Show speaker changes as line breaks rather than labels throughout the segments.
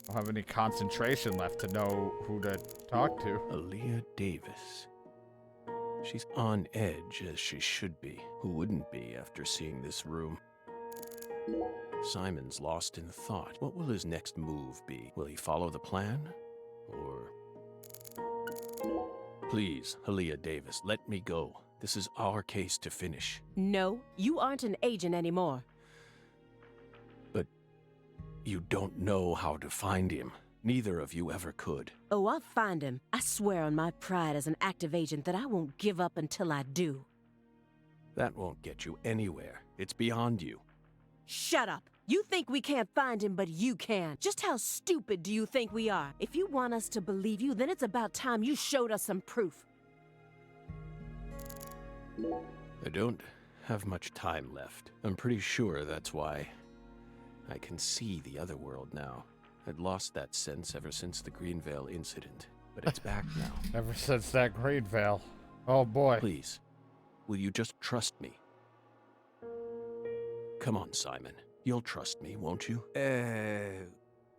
don't have any concentration left to know who to talk to.
Aaliyah Davis. She's on edge, as she should be. Who wouldn't be after seeing this room? Simon's lost in thought. What will his next move be? Will he follow the plan? Or... Please, Aaliyah Davis, let me go. This is our case to finish.
No, you aren't an agent anymore.
But you don't know how to find him. Neither of you ever could.
Oh, I'll find him. I swear on my pride as an active agent that I won't give up until I do.
That won't get you anywhere. It's beyond you.
Shut up! You think we can't find him, but you can. Just how stupid do you think we are? If you want us to believe you, then it's about time you showed us some proof.
I don't have much time left. I'm pretty sure that's why I can see the other world now. I'd lost that sense ever since the Greenvale incident, but it's back now.
Ever since that Greenvale. Oh boy.
Please, will you just trust me? Come on, Simon. You'll trust me, won't you?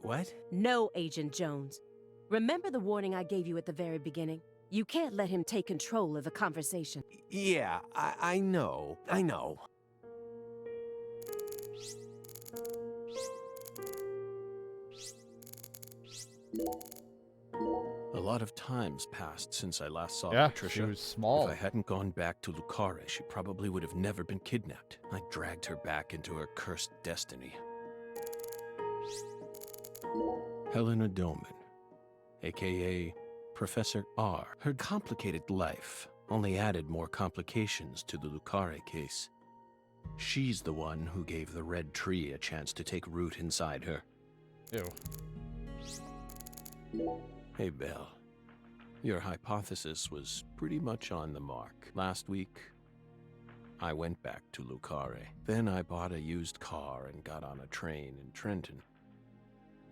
What?
No, Agent Jones. Remember the warning I gave you at the very beginning? You can't let him take control of the conversation.
Yeah, I know. I know. A lot of time's passed since I last saw Patricia.
She was small.
If I hadn't gone back to Carré, she probably would have never been kidnapped. I dragged her back into her cursed destiny. Helena Doman, a.k.a. Professor R. Her complicated life only added more complications to the Carré case. She's the one who gave the red tree a chance to take root inside her.
Ew.
Hey, Belle. Your hypothesis was pretty much on the mark. Last week, I went back to Carré. Then I bought a used car and got on a train in Trenton.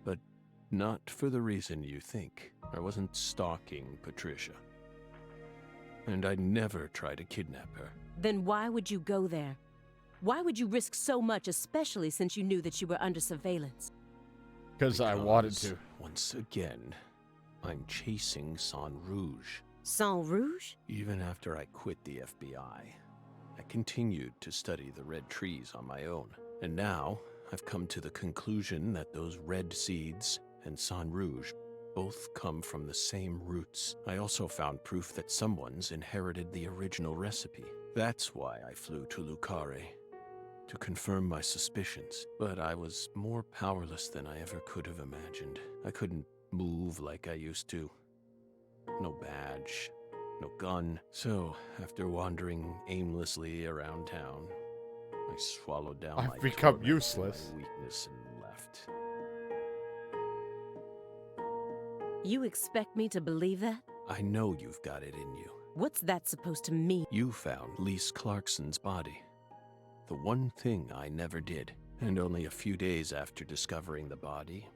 But not for the reason you think. I wasn't stalking Patricia. And I'd never try to kidnap her.
Then why would you go there? Why would you risk so much, especially since you knew that you were under surveillance?
Because I wanted to.
Once again, I'm chasing Sang Rouge.
Sang Rouge?
Even after I quit the FBI, I continued to study the red trees on my own. And now, I've come to the conclusion that those red seeds and Sang Rouge both come from the same roots. I also found proof that someone's inherited the original recipe. That's why I flew to Carré, to confirm my suspicions. But I was more powerless than I ever could have imagined. I couldn't move like I used to. No badge, no gun. So, after wandering aimlessly around town, I swallowed down
I've
my
become
torment and
useless.
my weakness and left.
You expect me to believe that?
I know you've got it in you.
What's that supposed to mean?
You found Lise Clarkson's body. The one thing I never did. And only a few days after discovering the body,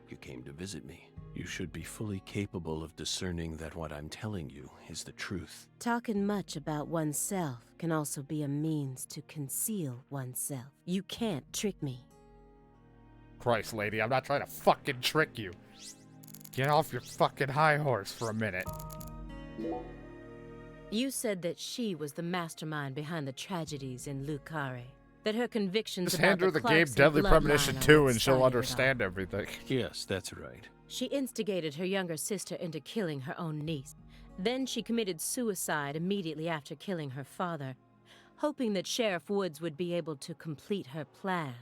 you came to visit me. You should be fully capable of discerning that what I'm telling you is the truth.
Talking much about oneself can also be a means to conceal oneself. You can't trick me.
Christ, lady, I'm not trying to fucking trick you. Get off your fucking high horse for a minute.
You said that she was the mastermind behind the tragedies in Carré. That her convictions
Just
about
hand her the game
Clarkson
Deadly
bloodline
Premonition
are
2
what
and she'll
started it all.
understand everything.
Yes, that's right.
She instigated her younger sister into killing her own niece. Then she committed suicide immediately after killing her father, hoping that Sheriff Woods would be able to complete her plan.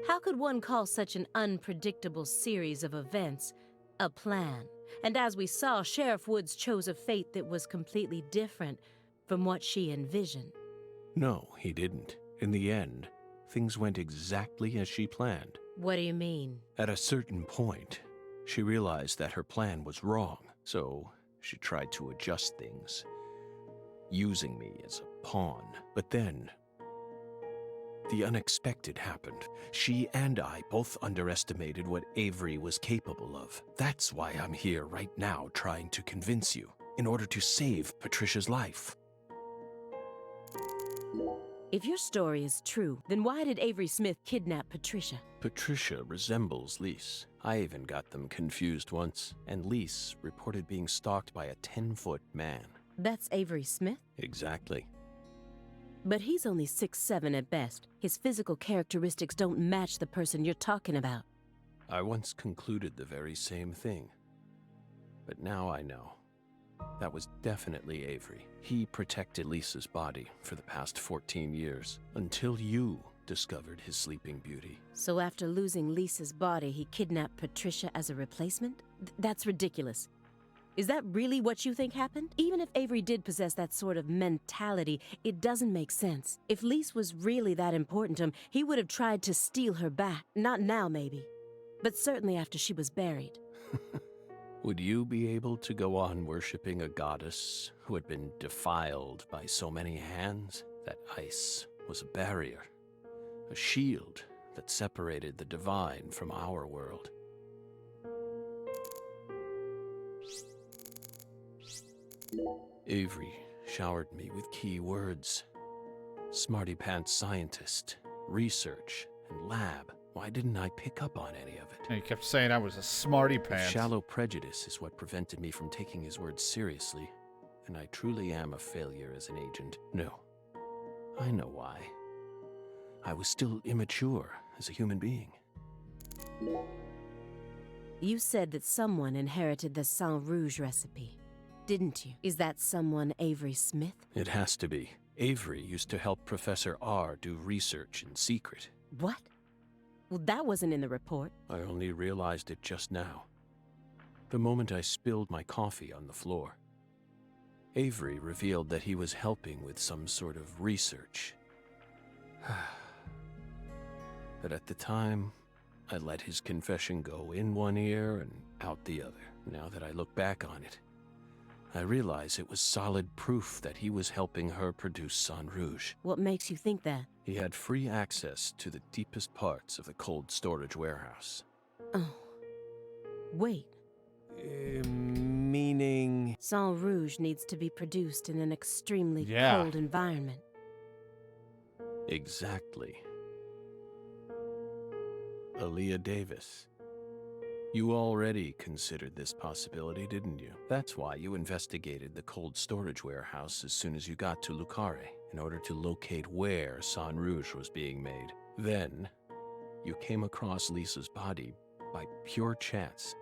How could one call such an unpredictable series of events a plan? And as we saw, Sheriff Woods chose a fate that was completely different from what she envisioned.
No, he didn't. In the end, things went exactly as she planned.
What do you mean?
At a certain point, she realized that her plan was wrong, so she tried to adjust things, using me as a pawn. But then, the unexpected happened. She and I both underestimated what Avery was capable of. That's why I'm here right now trying to convince you, in order to save Patricia's life.
If your story is true, then why did Avery Smith kidnap Patricia?
Patricia resembles Lise. I even got them confused once, and Lise reported being stalked by a 10-foot man.
That's Avery Smith?
Exactly.
But he's only 6'7" at best. His physical characteristics don't match the person you're talking about.
I once concluded the very same thing. But now I know. That was definitely Avery. He protected Lisa's body for the past 14 years, until you discovered his sleeping beauty.
So after losing Lisa's body, he kidnapped Patricia as a replacement? That's ridiculous. Is that really what you think happened? Even if Avery did possess that sort of mentality, it doesn't make sense. If Lise was really that important to him, he would have tried to steal her back. Not now, maybe, but certainly after she was buried.
Would you be able to go on worshipping a goddess who had been defiled by so many hands? That ice was a barrier, a shield that separated the divine from our world. Avery showered me with key words. Smarty pants scientist, research, and lab. Why didn't I pick up on any of it?
And he kept saying I was a smarty pants.
Shallow prejudice is what prevented me from taking his words seriously, and I truly am a failure as an agent. No, I know why. I was still immature as a human being.
You said that someone inherited the Sang Rouge recipe, didn't you? Is that someone Avery Smith?
It has to be. Avery used to help Professor R do research in secret.
What? Well, that wasn't in the report.
I only realized it just now. The moment I spilled my coffee on the floor. Avery revealed that he was helping with some sort of research. But at the time, I let his confession go in one ear and out the other. Now that I look back on it, I realize it was solid proof that he was helping her produce Sang Rouge.
What makes you think that?
He had free access to the deepest parts of the cold storage warehouse.
Oh. Wait.
Meaning...
Sang Rouge needs to be produced in an extremely cold environment.
Exactly. Aaliyah Davis. You already considered this possibility, didn't you? That's why you investigated the cold storage warehouse as soon as you got to Carré, in order to locate where Sang Rouge was being made. Then, you came across Lisa's body by pure chance.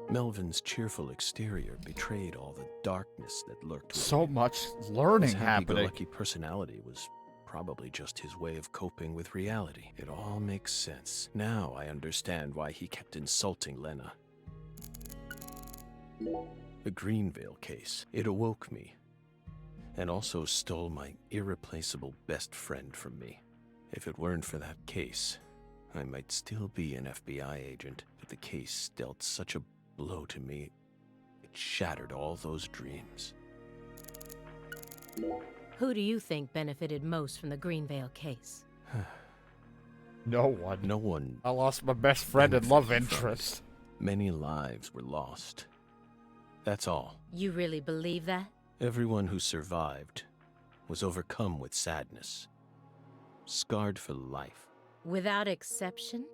Melvin's cheerful exterior betrayed all the darkness that lurked within.
So much learning
His
happening.
happy-go-lucky personality was probably just his way of coping with reality. It all makes sense. Now I understand why he kept insulting Lena. The Greenvale case. It awoke me. And also stole my irreplaceable best friend from me. If it weren't for that case, I might still be an FBI agent. But the case dealt such a blow to me, it shattered all those dreams.
Who do you think benefited most from the Greenvale case?
No one.
No one.
I lost my best friend and love
benefited from it.
interest.
Many lives were lost. That's all.
You really believe that?
Everyone who survived was overcome with sadness, scarred for life.
Without exception?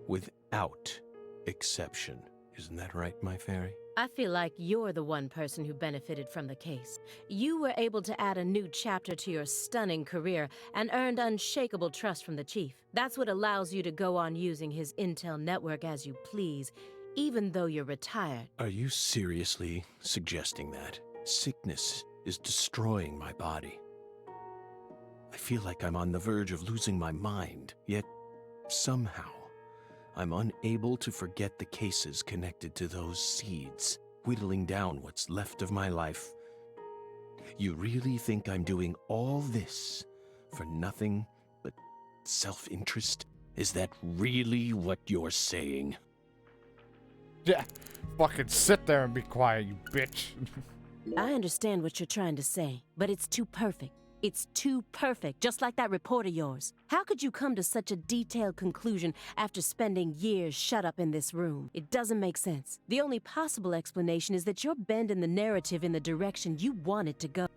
Without exception. Isn't that right, my fairy?
I feel like you're the one person who benefited from the case. You were able to add a new chapter to your stunning career and earned unshakable trust from the chief. That's what allows you to go on using his intel network as you please, even though you're retired.
Are you seriously suggesting that? Sickness is destroying my body. I feel like I'm on the verge of losing my mind, yet somehow I'm unable to forget the cases connected to those seeds, whittling down what's left of my life. You really think I'm doing all this for nothing but self-interest? Is that really what you're saying?
Yeah. Fucking sit there and be quiet, you bitch.
I understand what you're trying to say, but it's too perfect. It's too perfect, just like that report of yours. How could you come to such a detailed conclusion after spending years shut up in this room? It doesn't make sense. The only possible explanation is that you're bending the narrative in the direction you want it to go.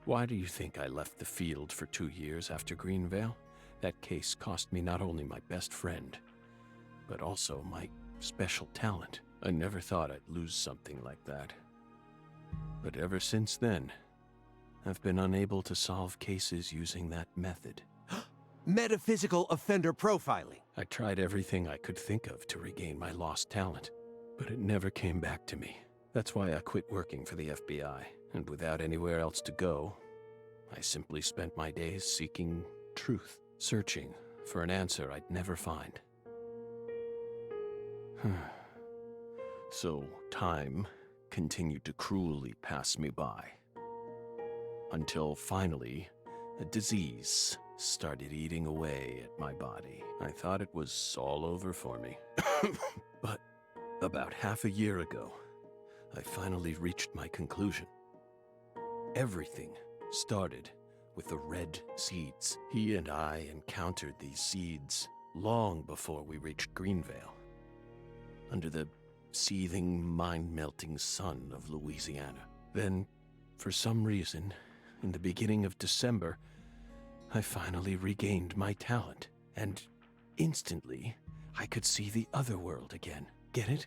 Why do you think I left the field for 2 years after Greenvale? That case cost me not only my best friend, but also my special talent. I never thought I'd lose something like that. But ever since then, I've been unable to solve cases using that method.
Metaphysical offender profiling.
I tried everything I could think of to regain my lost talent, but it never came back to me. That's why I quit working for the FBI, and without anywhere else to go, I simply spent my days seeking truth, searching for an answer I'd never find. So time continued to cruelly pass me by. Until finally, a disease started eating away at my body. I thought it was all over for me. But about half a year ago, I finally reached my conclusion. Everything started with the red seeds. He and I encountered these seeds long before we reached Greenvale, under the seething, mind-melting sun of Louisiana. Then, for some reason, in the beginning of December, I finally regained my talent, and instantly, I could see the other world again. Get it?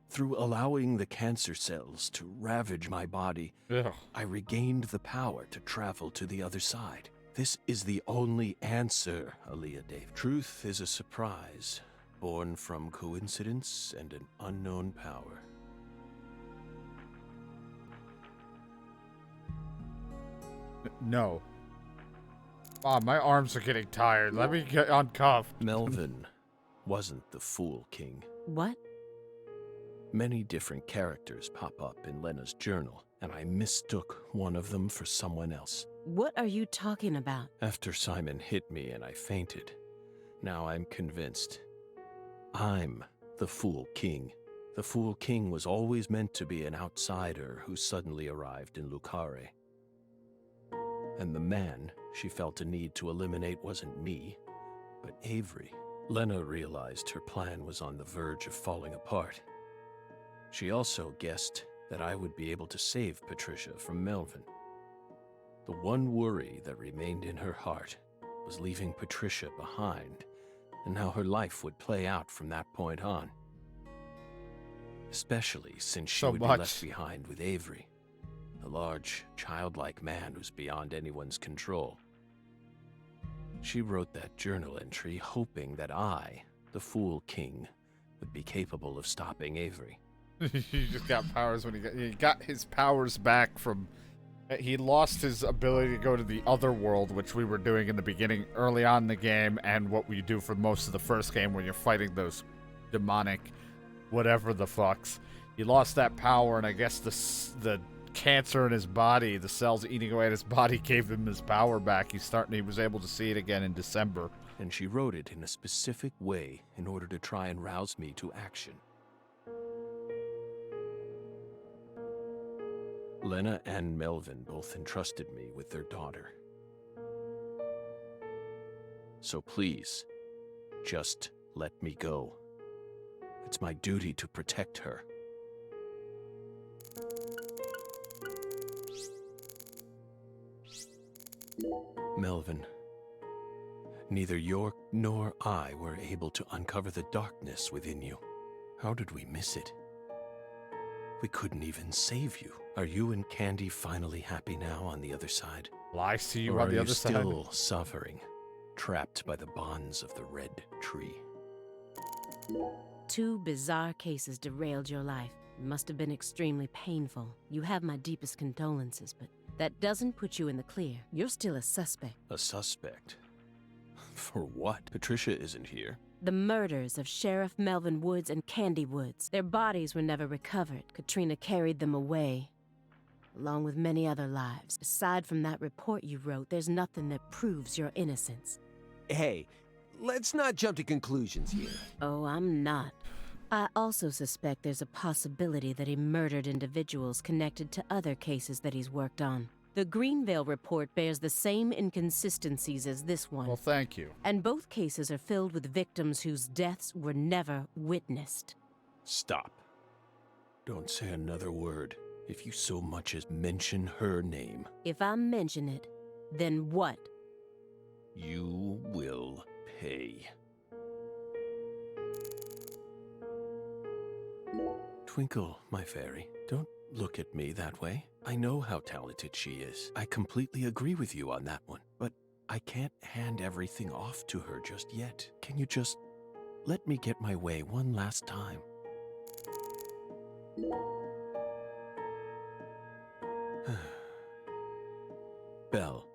Through allowing the cancer cells to ravage my body,
Ugh.
I regained the power to travel to the other side. This is the only answer, Aaliyah Dave. Truth is a surprise, born from coincidence and an unknown power.
No. Mom, my arms are getting tired. Let me get uncuffed.
Melvin wasn't the Fool King.
What?
Many different characters pop up in Lena's journal, and I mistook one of them for someone else.
What are you talking about?
After Simon hit me and I fainted, now I'm convinced. I'm the Fool King. The Fool King was always meant to be an outsider who suddenly arrived in Carré. And the man she felt a need to eliminate wasn't me, but Avery. Lena realized her plan was on the verge of falling apart. She also guessed that I would be able to save Patricia from Melvin. The one worry that remained in her heart was leaving Patricia behind, and how her life would play out from that point on. Especially since she would be left behind with Avery, a large, childlike man who's beyond anyone's control. She wrote that journal entry hoping that I, the Fool King, would be capable of stopping Avery.
He just got powers when he got his powers back from... He lost his ability to go to the other world, which we were doing in the beginning, early on in the game, and what we do for most of the first game when you're fighting those demonic whatever the fucks. He lost that power, and I guess the cancer in his body, the cells eating away at his body, gave him his power back. He was able to see it again in December.
And she wrote it in a specific way in order to try and rouse me to action. Lena and Melvin both entrusted me with their daughter. So please, just let me go. It's my duty to protect her. Melvin, neither York nor I were able to uncover the darkness within you. How did we miss it? We couldn't even save you. Are you and Candy finally happy now on the other side?
Well, I see you
Or
on the
are
other
you
side.
still suffering, trapped by the bonds of the red tree?
2 bizarre cases derailed your life. It must have been extremely painful. You have my deepest condolences, but that doesn't put you in the clear. You're still a suspect.
A suspect? For what? Patricia isn't here.
The murders of Sheriff Melvin Woods and Candy Woods. Their bodies were never recovered. Katrina carried them away, along with many other lives. Aside from that report you wrote, there's nothing that proves your innocence.
Hey, let's not jump to conclusions here.
Oh, I'm not. I also suspect there's a possibility that he murdered individuals connected to other cases that he's worked on. The Greenvale report bears the same inconsistencies as this one.
Well, thank you.
And both cases are filled with victims whose deaths were never witnessed.
Stop. Don't say another word. If you so much as mention her name,
If I mention it, then what?
you will pay. Twinkle, my fairy, don't look at me that way. I know how talented she is. I completely agree with you on that one. But I can't hand everything off to her just yet. Can you just let me get my way one last time? Belle.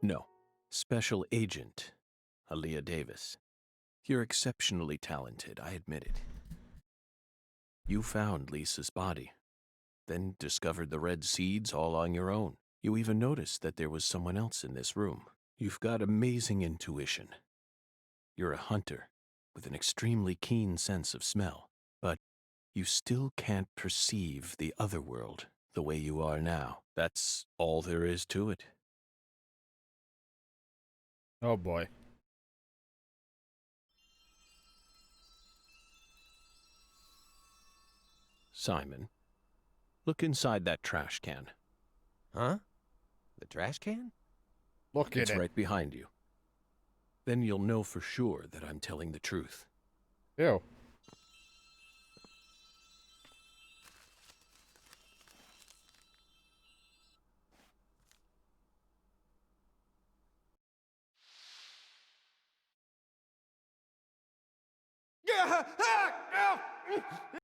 No. Special Agent Aaliyah Davis. You're exceptionally talented, I admit it. You found Lisa's body, then discovered the red seeds all on your own. You even noticed that there was someone else in this room. You've got amazing intuition. You're a hunter with an extremely keen sense of smell, but you still can't perceive the other world the way you are now. That's all there is to it.
Oh boy.
Simon, look inside that trash can.
Huh? The trash can?
Look at
It's
it.
right behind you. Then you'll know for sure that I'm telling the truth.
Ew.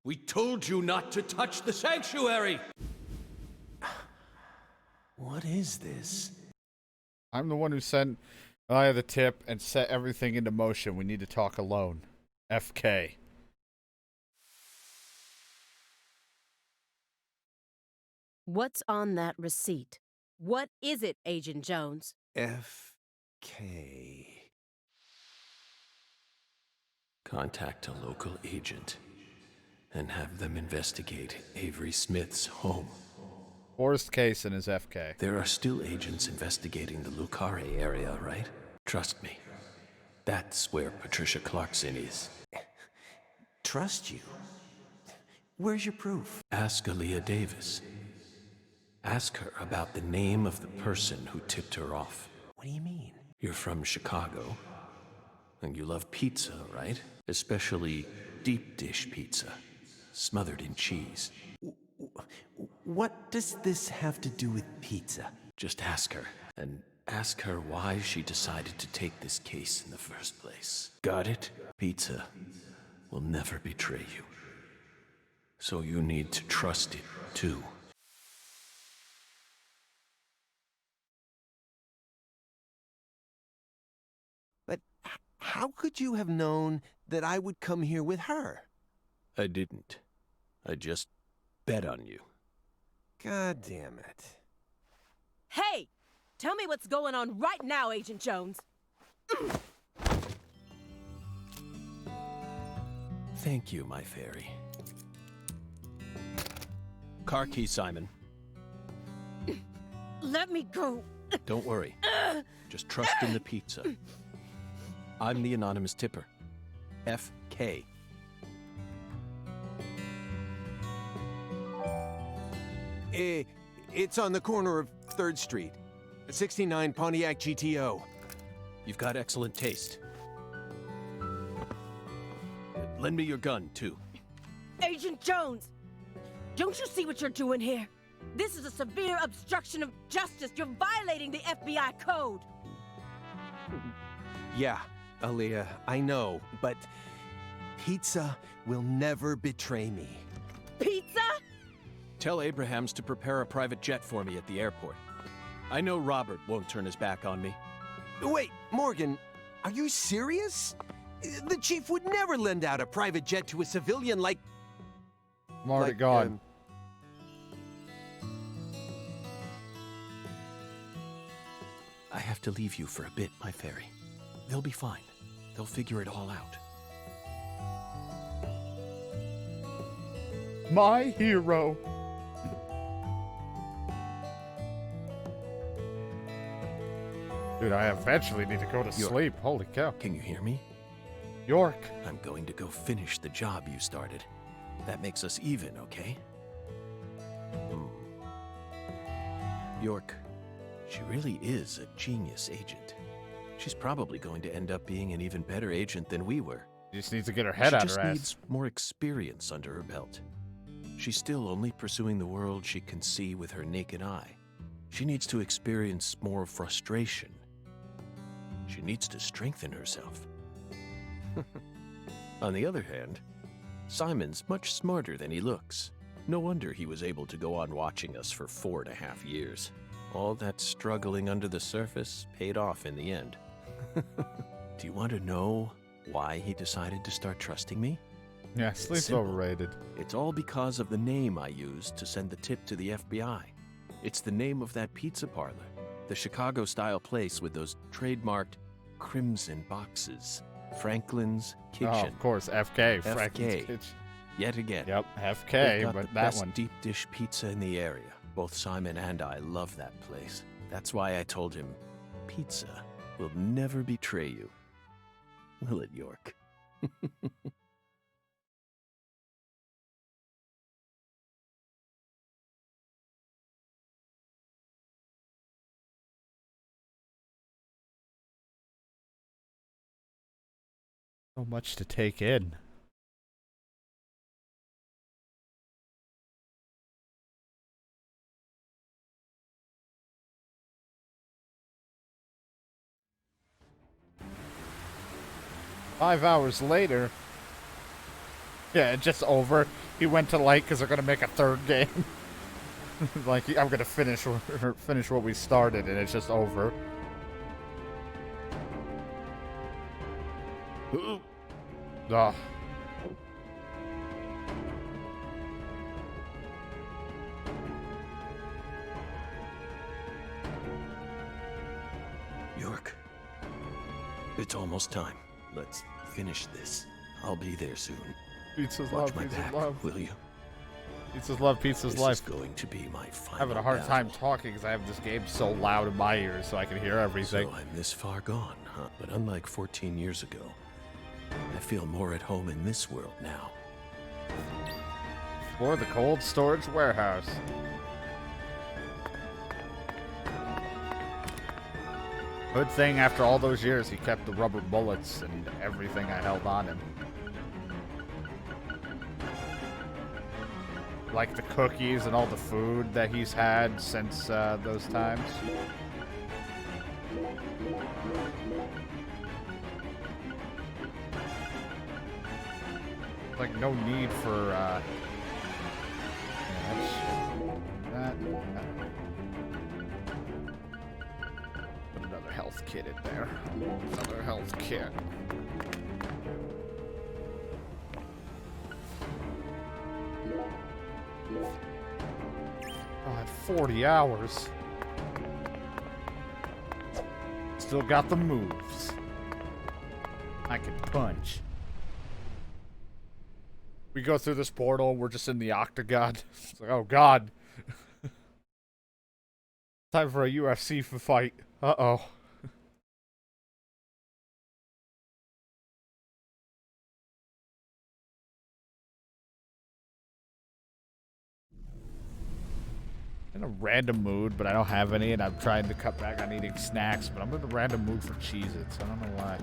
We told you not to touch the sanctuary!
What is this?
I'm the one who sent Aya the tip and set everything into motion. We need to talk alone. FK.
What's on that receipt? What is it, Agent Jones?
FK.
Contact a local agent and have them investigate Avery Smith's home.
Worst case in his FK.
There are still agents investigating the Carré area, right? Trust me. That's where Patricia Clarkson is.
Trust you? Where's your proof?
Ask Aaliyah Davis. Ask her about the name of the person who tipped her off.
What do you mean?
You're from Chicago, and you love pizza, right? Especially deep dish pizza, smothered in cheese.
What does this have to do with pizza?
Just ask her, and ask her why she decided to take this case in the first place. Got it? Pizza will never betray you. So you need to trust it, too.
But how could you have known that I would come here with her?
I didn't. I just bet on you.
God damn it.
Hey! Tell me what's going on right now, Agent Jones.
Thank you, my fairy. Car key, Simon.
Let me go.
Don't worry. Just trust in the pizza. I'm the anonymous tipper. FK.
It's on the corner of 3rd Street. 69 Pontiac GTO.
You've got excellent taste. Lend me your gun, too.
Agent Jones! Don't you see what you're doing here? This is a severe obstruction of justice. You're violating the FBI code.
Yeah, Aaliyah, I know, but pizza will never betray me.
Pizza?
Tell Abrahams to prepare a private jet for me at the airport. I know Robert won't turn his back on me.
Wait, Morgan, are you serious? The chief would never lend out a private jet to a civilian like...
I'm already gone.
I have to leave you for a bit, my fairy. They'll be fine. They'll figure it all out.
My hero. Dude, I eventually need to go to
York.
sleep. Holy cow.
Can you hear me?
York.
I'm going to go finish the job you started. That makes us even, okay? York, she really is a genius agent. She's probably going to end up being an even better agent than we were.
She just needs to get her head out
She
her
just
ass.
needs more experience under her belt. She's still only pursuing the world she can see with her naked eye. She needs to experience more frustration. She needs to strengthen herself. On the other hand, Simon's much smarter than he looks. No wonder he was able to go on watching us for 4.5 years. All that struggling under the surface paid off in the end. Do you want to know why he decided to start trusting me?
Yeah, sleep's
simple.
overrated.
It's all because of the name I used to send the tip to the FBI. It's the name of that pizza parlor, the Chicago-style place with those trademarked crimson boxes. Franklin's Kitchen.
Oh, of course, FK.
FK.
Franklin's Kitchen.
Yet again.
Yep,
They've
FK,
got
but
the
that
best
one.
deep dish pizza in the area. Both Simon and I love that place. That's why I told him, pizza will never betray you. Will it, York?
So much to take in. Five hours later. Yeah, it's just over. He went to light because they're gonna make a third game. Like I'm gonna finish what we started, and it's just over. Ugh.
York, it's almost time. Let's finish this. I'll be there soon.
Pizza's
Watch
love,
my
pizza's
back,
love.
will you?
Pizza's love, pizza's
This
life.
is going to be my final
Having a hard time
battle.
talking because I have this game so loud in my ears so I can hear everything.
So I'm this far gone, huh? But unlike 14 years ago, I feel more at home in this world now.
Explore the cold storage warehouse. Good thing after all those years he kept the rubber bullets and everything I held on him. Like the cookies and all the food that he's had since those times. Like no need for that. Put another health kit in there. Another health kit. I had 40 hours. Still got the moves. I can punch. We go through this portal, we're just in the octagon. It's like, oh god. Time for a UFC fight. Uh-oh. In a random mood, but I don't have any, and I'm trying to cut back on eating snacks, but I'm in a random mood for Cheez-Its. I don't know why.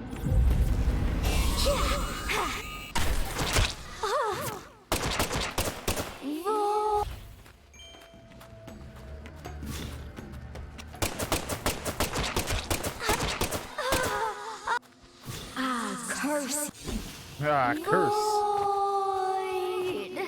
Curse.
Ah, curse.
Void.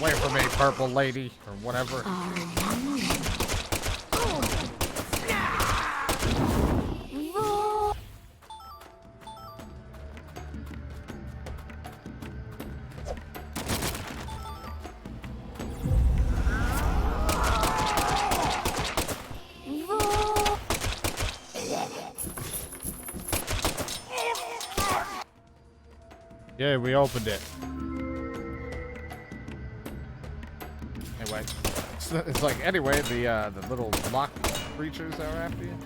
Wait for me, purple lady, or whatever. Yeah, we opened it. Anyway, it's like anyway the little lock creatures that are after you.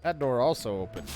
That door also opened.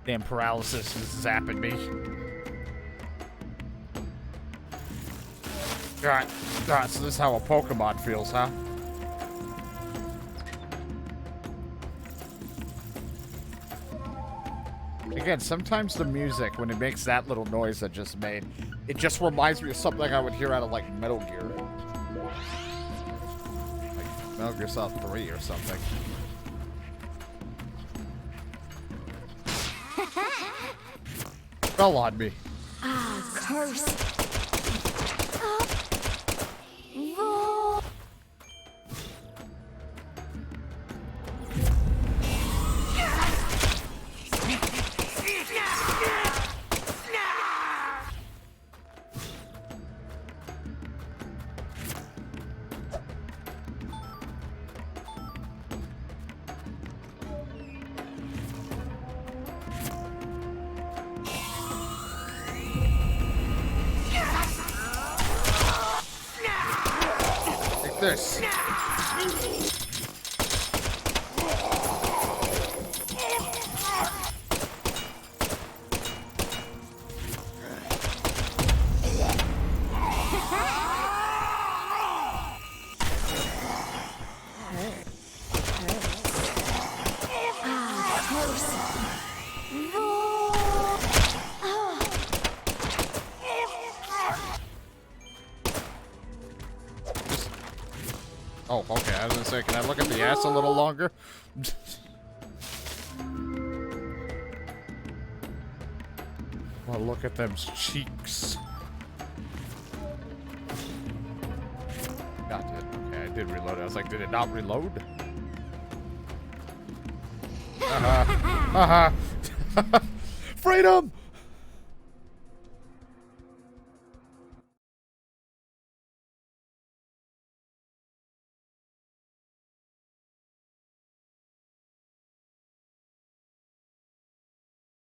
Damn paralysis is zapping me. Alright, so this is how a Pokemon feels, huh? Again, sometimes the music, when it makes that little noise I just made, it just reminds me of something I would hear out of, like, Metal Gear. Like, Metal Gear Solid 3 or something. Fell on me.
Ah, curse.
This. Oh, okay. I was gonna say, can I look at the ass a little longer? Well, look at them cheeks. Got it. Okay, I did reload it. I was like, did it not reload? Freedom!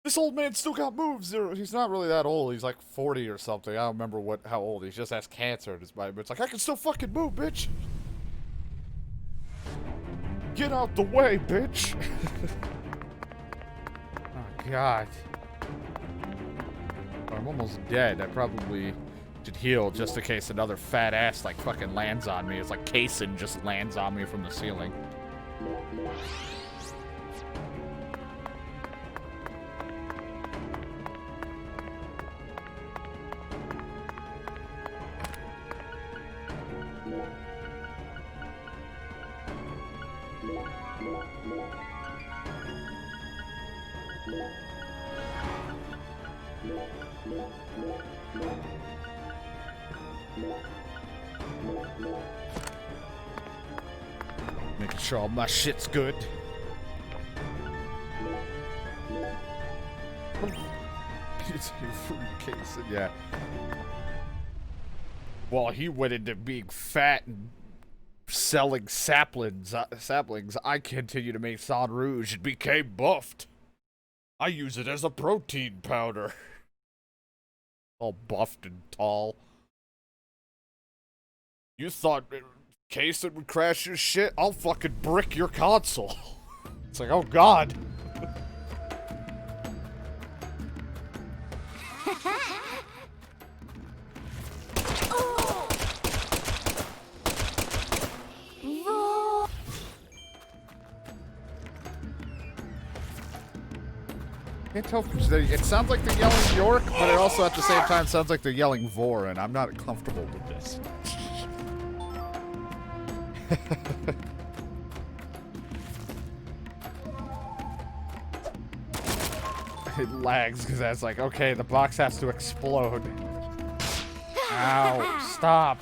This old man still got moves. He's not really that old. He's like 40 or something. I don't remember how old. He just has cancer in his body. But it's like, I can still fucking move, bitch. Get out the way, bitch. Oh, God. I'm almost dead. I probably should heal just in case another fat ass like fucking lands on me. It's like Kaysen just lands on me from the ceiling. Making sure all my shit's good. It's a fruit case, yeah. While he went into being fat and selling saplings, I continue to make Sang Rouge and became buffed. I use it as a protein powder. All buffed and tall. You thought Kaysen would crash your shit? I'll fucking brick your console. It's like, oh God. can't tell if it sounds like they're yelling York, but it also at the same time sounds like they're yelling Vor, and I'm not comfortable with this. It lags because that's like, okay, the box has to explode. Ow, stop.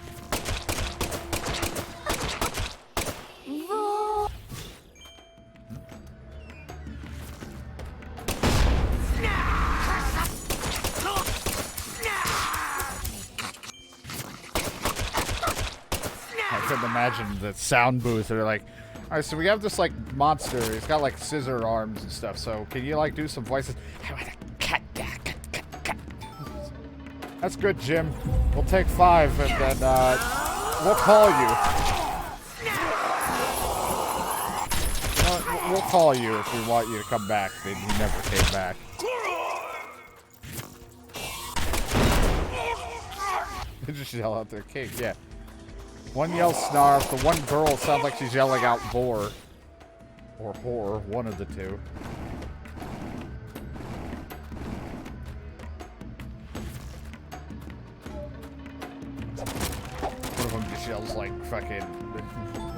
I couldn't imagine the sound booth. They're like, all right, so we have this like monster. He's got like scissor arms and stuff. So can you like do some voices? That's good, Jim. We'll take 5 and then we'll call you. You know what? We'll call you if we want you to come back. Then he never came back. They just yell out their king, yeah. One yells snarf, the one girl sounds like she's yelling out vor. Or whore, one of the two. One of them just yells like fucking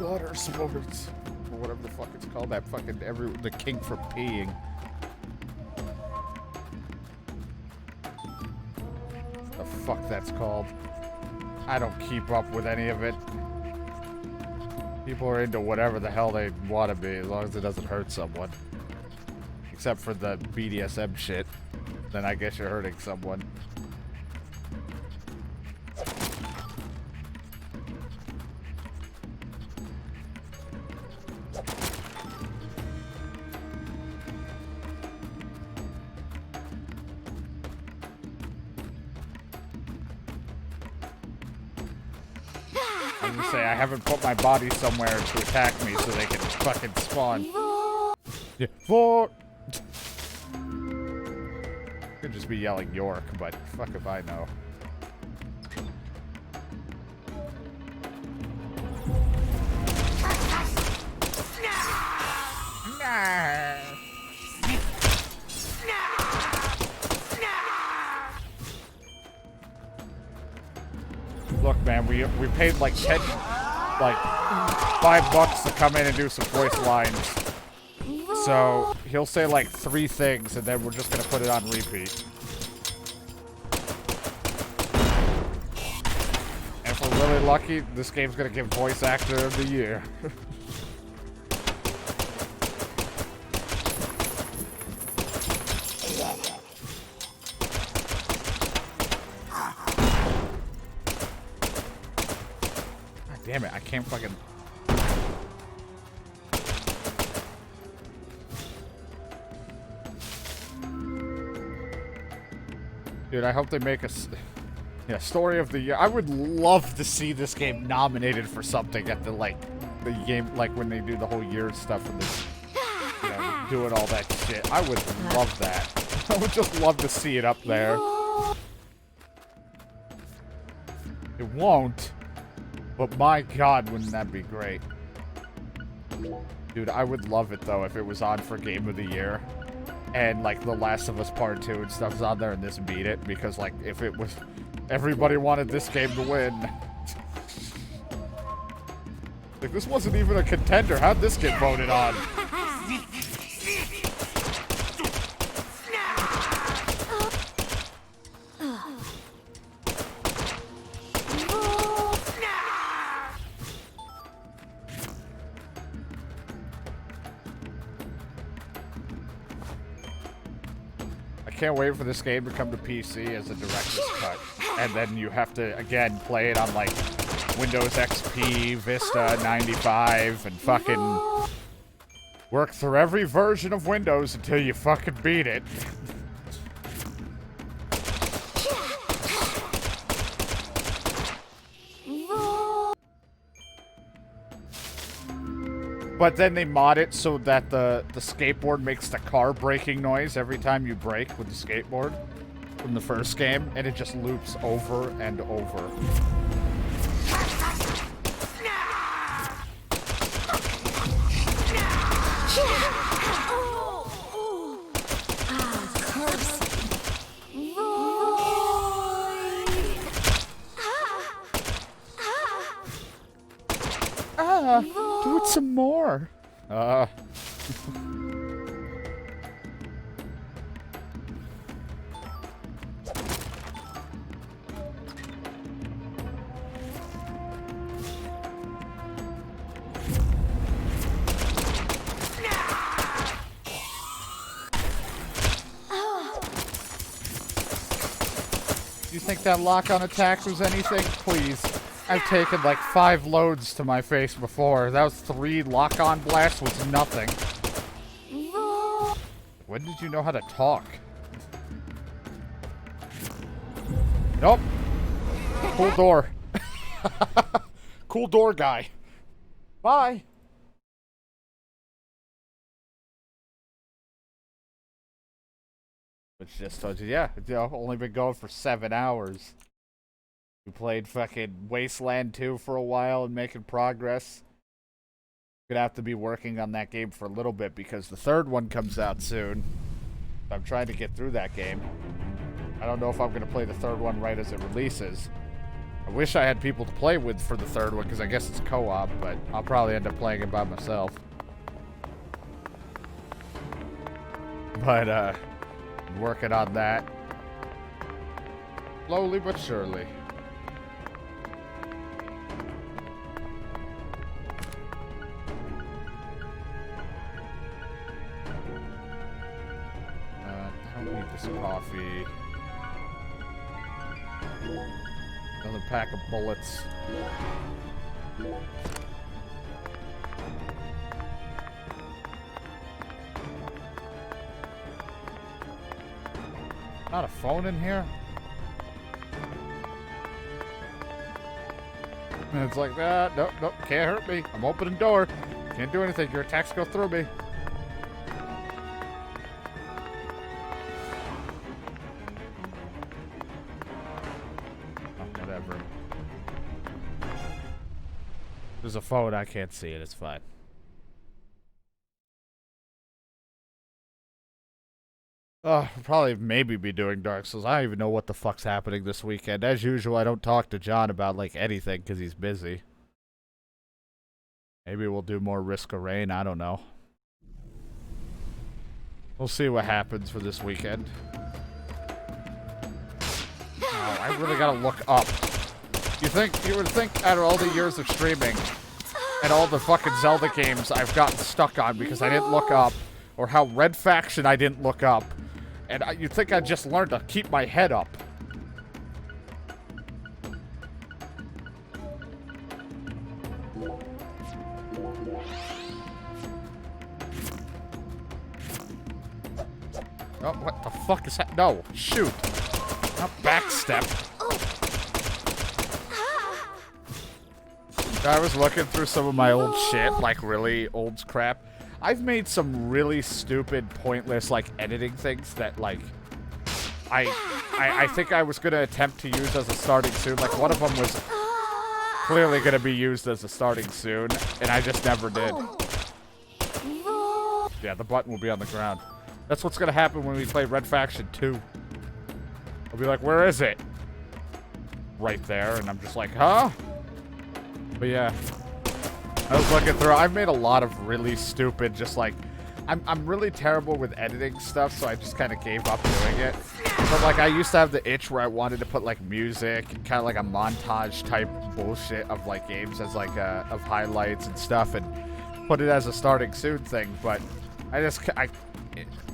water sports. Or whatever the fuck it's called, that fucking the king for peeing. The fuck that's called. I don't keep up with any of it. People are into whatever the hell they want to be, as long as it doesn't hurt someone. Except for the BDSM shit. Then I guess you're hurting someone. Say I haven't put my body somewhere to attack me so they can fucking spawn. Yeah, for. Could just be yelling York, but fuck if I know. Look, man, we paid like $5 to come in and do some voice lines. So he'll say like 3 things, and then we're just gonna put it on repeat. And if we're really lucky, this game's gonna give Voice Actor of the Year. Damn it, I can't fucking... Dude, I hope they make a... Yeah, Story of the Year. I would love to see this game nominated for something at the, like, the game, like, when they do the whole year stuff and this, you know, doing all that shit. I would love that. I would just love to see it up there. It won't. But my god, wouldn't that be great? Dude, I would love it, though, if it was on for Game of the Year. And, like, The Last of Us Part 2 and stuff's on there and this beat it. Because, like, if it was... Everybody wanted this game to win. Like, this wasn't even a contender. How'd this get voted on? I can't wait for this game to come to PC as a director's cut. And then you have to, again, play it on, like, Windows XP, Vista 95, and fucking work through every version of Windows until you fucking beat it. But then they mod it so that the skateboard makes the car braking noise every time you brake with the skateboard from the first game, and it just loops over and over. Do it some more. You think that lock-on attack was anything? Please. I've taken like 5 loads to my face before. That was 3 lock-on blasts was nothing. When did you know how to talk? Nope. Cool door. Cool door guy. Bye. Which just told you, yeah, it's only been going for 7 hours. We played fucking Wasteland 2 for a while and making progress. Gonna have to be working on that game for a little bit because the 3rd one comes out soon. I'm trying to get through that game. I don't know if I'm gonna play the 3rd one right as it releases. I wish I had people to play with for the 3rd one because I guess it's co-op, but I'll probably end up playing it by myself. But, working on that. Slowly but surely. I don't need this coffee. Another pack of bullets. Not a phone in here? And it's like, nope, can't hurt me. I'm opening door. Can't do anything. Your attacks go through me. Oh, whatever. There's a phone. I can't see it. It's fine. Probably maybe be doing Dark Souls. I don't even know what the fuck's happening this weekend. As usual, I don't talk to John about, like, anything because he's busy. Maybe we'll do more Risk of Rain. I don't know. We'll see what happens for this weekend. Oh, I really gotta look up. You would think out of all the years of streaming and all the fucking Zelda games I've gotten stuck on because I didn't look up, or how Red Faction I didn't look up, and you'd think I just learned to keep my head up. Oh, what the fuck is that? No, shoot. Not backstep. I was looking through some of my old shit, like really old crap. I've made some really stupid, pointless, like, editing things that, like, I think I was going to attempt to use as a starting soon. Like, one of them was clearly going to be used as a starting soon, and I just never did. Yeah, the button will be on the ground. That's what's going to happen when we play Red Faction 2. I'll be like, where is it? Right there, and I'm just like, huh? But yeah. I was looking through. I've made a lot of really stupid, just like, I'm really terrible with editing stuff, so I just kind of gave up doing it. But like, I used to have the itch where I wanted to put like music and kind of like a montage type bullshit of like games as like of highlights and stuff, and put it as a starting soon thing. But a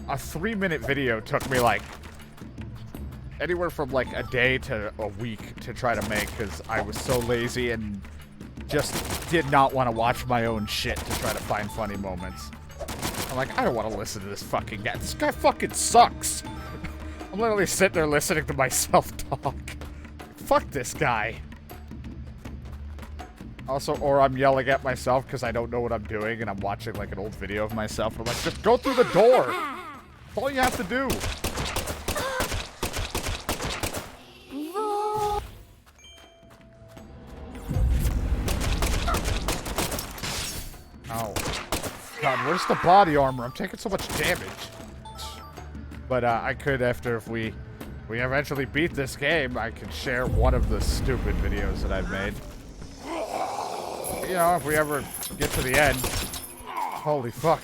3-minute video took me like anywhere from like a day to a week to try to make because I was so lazy and just did not want to watch my own shit to try to find funny moments. I'm like, I don't want to listen to this fucking guy. This guy fucking sucks. I'm literally sitting there listening to myself talk. Fuck this guy. Also, or I'm yelling at myself because I don't know what I'm doing and I'm watching like an old video of myself and I'm like, just go through the door. That's all you have to do. Oh, God, where's the body armor? I'm taking so much damage. But I could, after if we eventually beat this game, I could share one of the stupid videos that I've made. you know, if we ever get to the end. Holy fuck.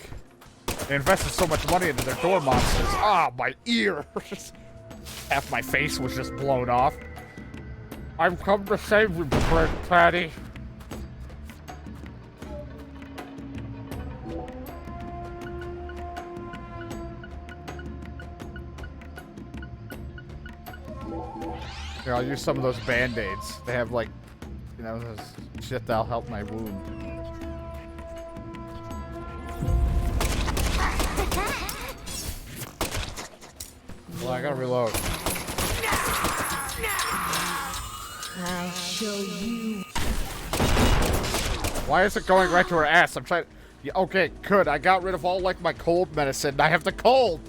They invested so much money into their door monsters. Ah, my ear. Half my face was just blown off. I've come to save you, Patty. Here, I'll use some of those band-aids. They have, like, you know, shit that'll help my wound. Well, I gotta reload.
I'll show you.
Why is it going right to her ass? I'm trying. Yeah, okay, good. I got rid of all, like, my cold medicine. I have the cold.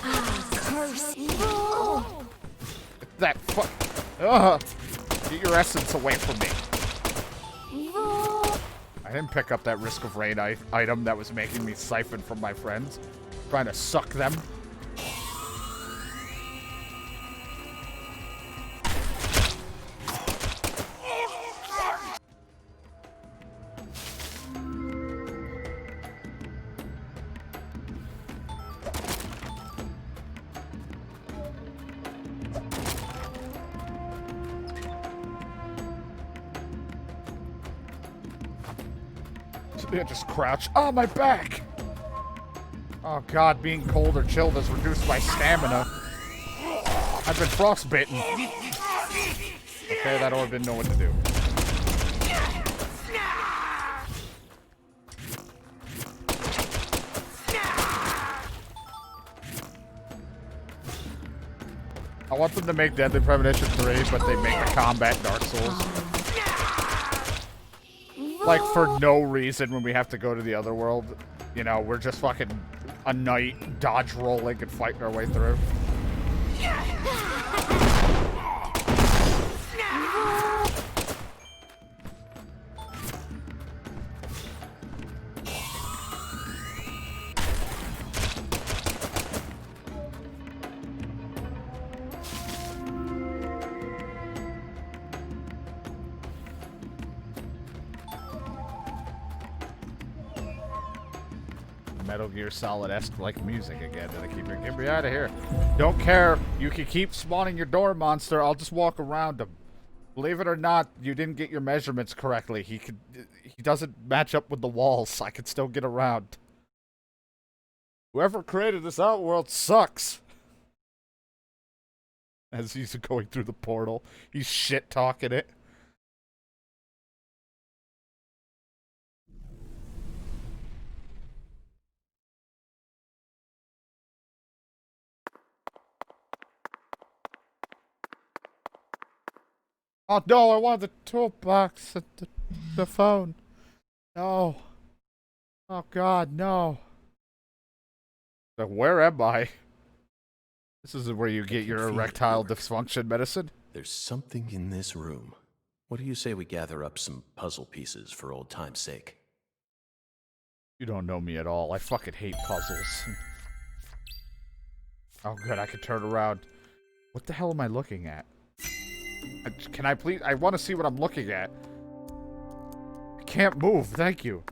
Curse.
That fuck. Ugh. Get your essence away from me. I didn't pick up that Risk of Rain item that was making me siphon from my friends. Trying to suck them. Yeah, just crouch. Oh, my back! Oh god, being cold or chilled has reduced my stamina. I've been frostbitten. Okay, that orb didn't know what to do. I want them to make Deadly Premonition 3, but they make the combat Dark Souls. Like, for no reason when we have to go to the other world. You know, we're just fucking a knight dodge rolling and fighting our way through. Metal Gear Solid-esque like music again. Did I keep it? Get me out of here. Don't care. You can keep spawning your door monster. I'll just walk around him. Believe it or not, you didn't get your measurements correctly. He doesn't match up with the walls. I can still get around. Whoever created this outworld sucks. As he's going through the portal, he's shit-talking it. Oh no, I want the toolbox and the phone. No. Oh god, no. So where am I? This is where you get your erectile dysfunction medicine?
There's something in this room. What do you say we gather up some puzzle pieces for old time's sake?
You don't know me at all. I fucking hate puzzles. Oh good, I can turn around. What the hell am I looking at? Can I please? I want to see what I'm looking at. I can't move. Thank you.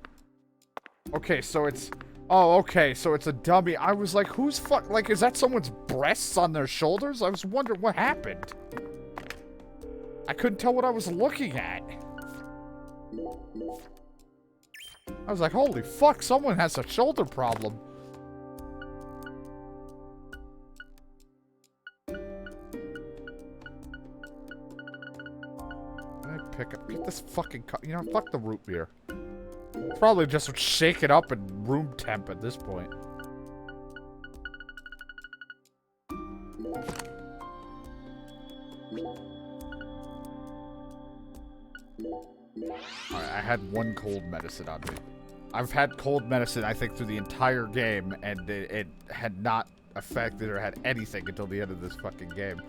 Okay, so it's... Oh, okay, so it's a dummy. I was like, who's fuck... Like, is that someone's breasts on their shoulders? I was wondering what happened. I couldn't tell what I was looking at. I was like, holy fuck, someone has a shoulder problem. Pick up. Get this fucking... You know, fuck the root beer. Probably just shake it up and room temp at this point. Alright, I had one cold medicine on me. I've had cold medicine, I think, through the entire game, and it had not affected or had anything until the end of this fucking game.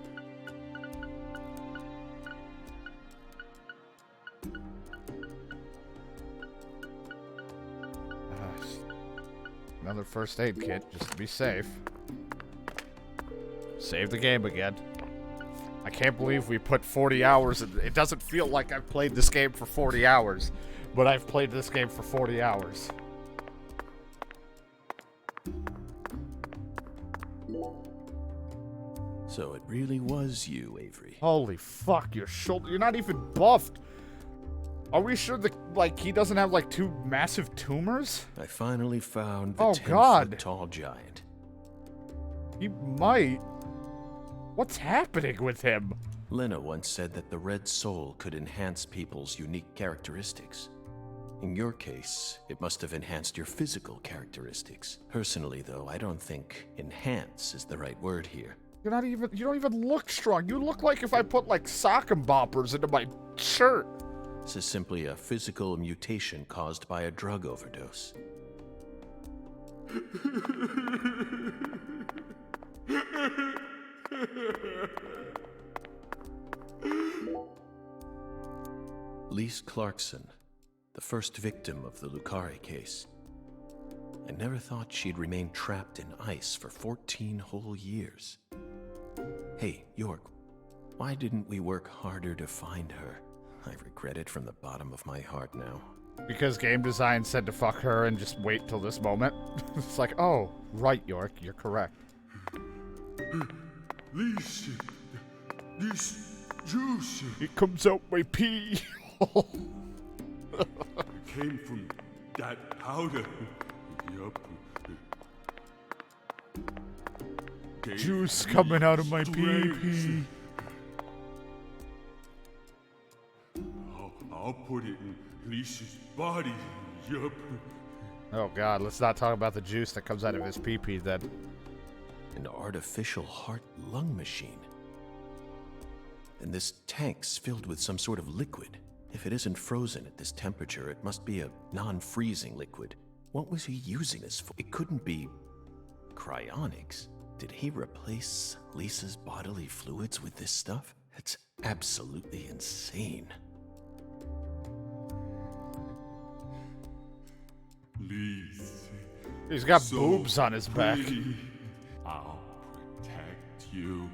Another first aid kit, just to be safe. Save the game again. I can't believe we put 40 hours in. It doesn't feel like I've played this game for 40 hours, but I've played this game for 40 hours.
So it really was you, Avery.
Holy fuck, your shoulder. You're not even buffed. Are we sure that, like, he doesn't have, like, 2 massive tumors?
I finally found the
Oh,
10-foot-tall giant.
He might. What's happening with him?
Lena once said that the red soul could enhance people's unique characteristics. In your case, it must have enhanced your physical characteristics. Personally, though, I don't think enhance is the right word here.
You don't even look strong. You look like if I put, like, sock and boppers into my shirt.
This is simply a physical mutation caused by a drug overdose. Lise Clarkson, the first victim of the Carré case. I never thought she'd remain trapped in ice for 14 whole years. Hey, York, why didn't we work harder to find her? I regret it from the bottom of my heart now.
Because game design said to fuck her and just wait till this moment. It's like, oh, right, York, you're correct.
Lisa, this juice
It comes out my pee.
came from that powder. Yup. Gave
Juice
me
coming out of my
strength.
pee.
I'll put it in Lisa's body. Yup.
Oh god, let's not talk about the juice that comes out of his pee-pee then.
An artificial heart-lung machine. And this tank's filled with some sort of liquid. If it isn't frozen at this temperature, it must be a non-freezing liquid. What was he using this for? It couldn't be cryonics. Did he replace Lisa's bodily fluids with this stuff? It's absolutely insane.
Lisa.
He's got
So
boobs on his back.
pretty. I'll protect you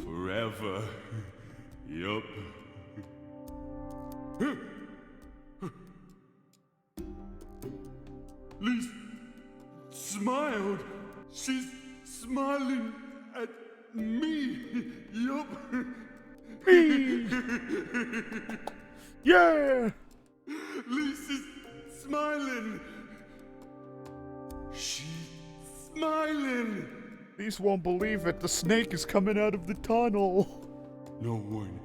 forever. Yup. Lisa smiled. She's smiling at me. Yup.
Yeah!
Lisa's smiling. She's smiling.
These won't believe it. The snake is coming out of the tunnel.
No one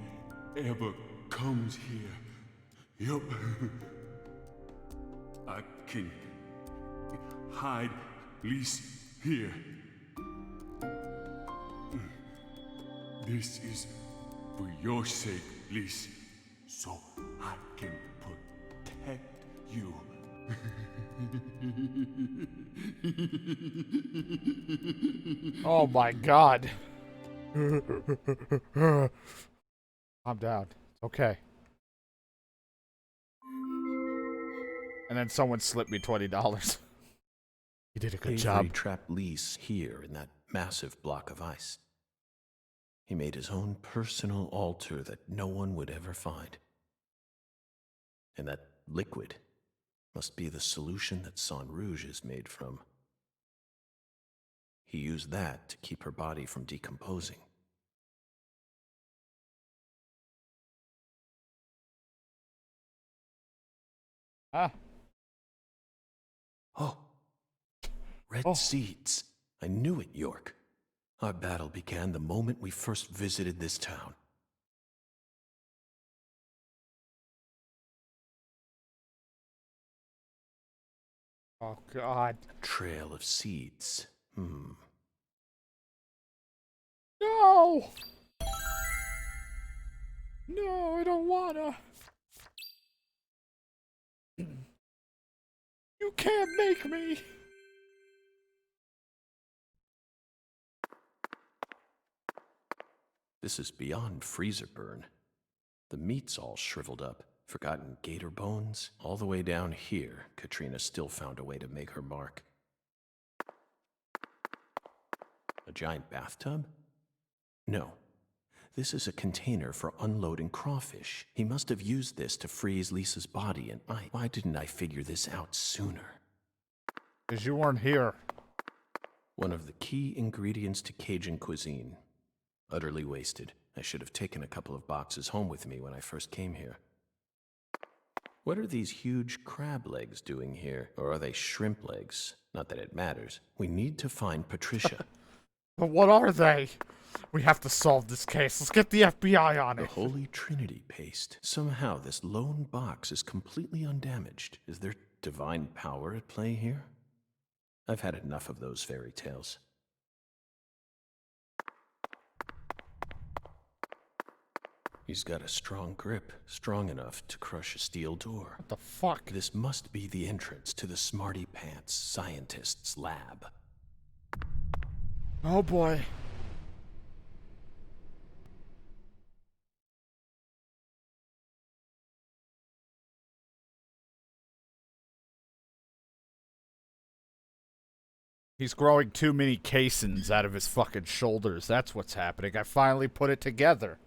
ever comes here. Yup. I can hide Lisa here. This is for your sake, Lisa, so I can protect you.
Oh my god. Calm down. It's okay. And then someone slipped me $20. You did a good
Avery
job.
trapped Lise here in that massive block of ice. He made his own personal altar that no one would ever find. And that liquid must be the solution that Sang Rouge is made from. He used that to keep her body from decomposing.
Ah.
Oh, red
Oh.
seeds. I knew it, York. Our battle began the moment we first visited this town.
Oh god.
A trail of seeds.
No! No, I don't wanna. You can't make me.
This is beyond freezer burn. The meat's all shriveled up. Forgotten gator bones. All the way down here, Katrina still found a way to make her mark. A giant bathtub? No, This is a container for unloading crawfish. He must have used this to freeze Lisa's body, and why didn't I figure this out sooner?
Because you weren't here.
One of the key ingredients to Cajun cuisine. Utterly wasted. I should have taken a couple of boxes home with me when I first came here. What are these huge crab legs doing here? Or are they shrimp legs? Not that it matters. We need to find Patricia.
But what are they? We have to solve this case. Let's get the FBI on
The
it.
Holy Trinity paste. Somehow this lone box is completely undamaged. Is there divine power at play here? I've had enough of those fairy tales. He's got a strong grip, strong enough to crush a steel door.
What the fuck?
This must be the entrance to the Smarty Pants scientist's lab.
Oh boy. He's growing too many caissons out of his fucking shoulders. That's what's happening. I finally put it together.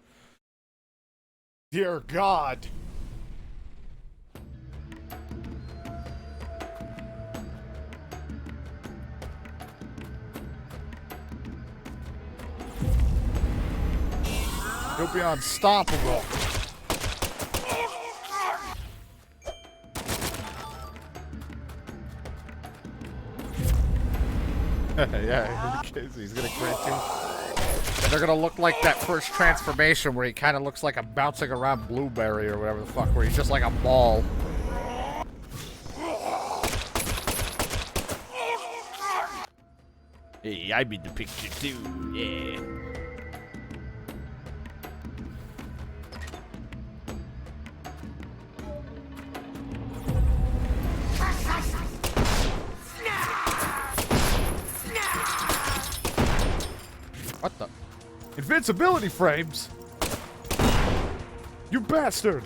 Dear God. He'll be unstoppable. Yeah, he's gonna crit too. And they're gonna look like that first transformation where he kind of looks like a bouncing around blueberry or whatever the fuck, where he's just like a ball. Hey, I'm in the picture too, yeah. What the? Invincibility frames? You bastard!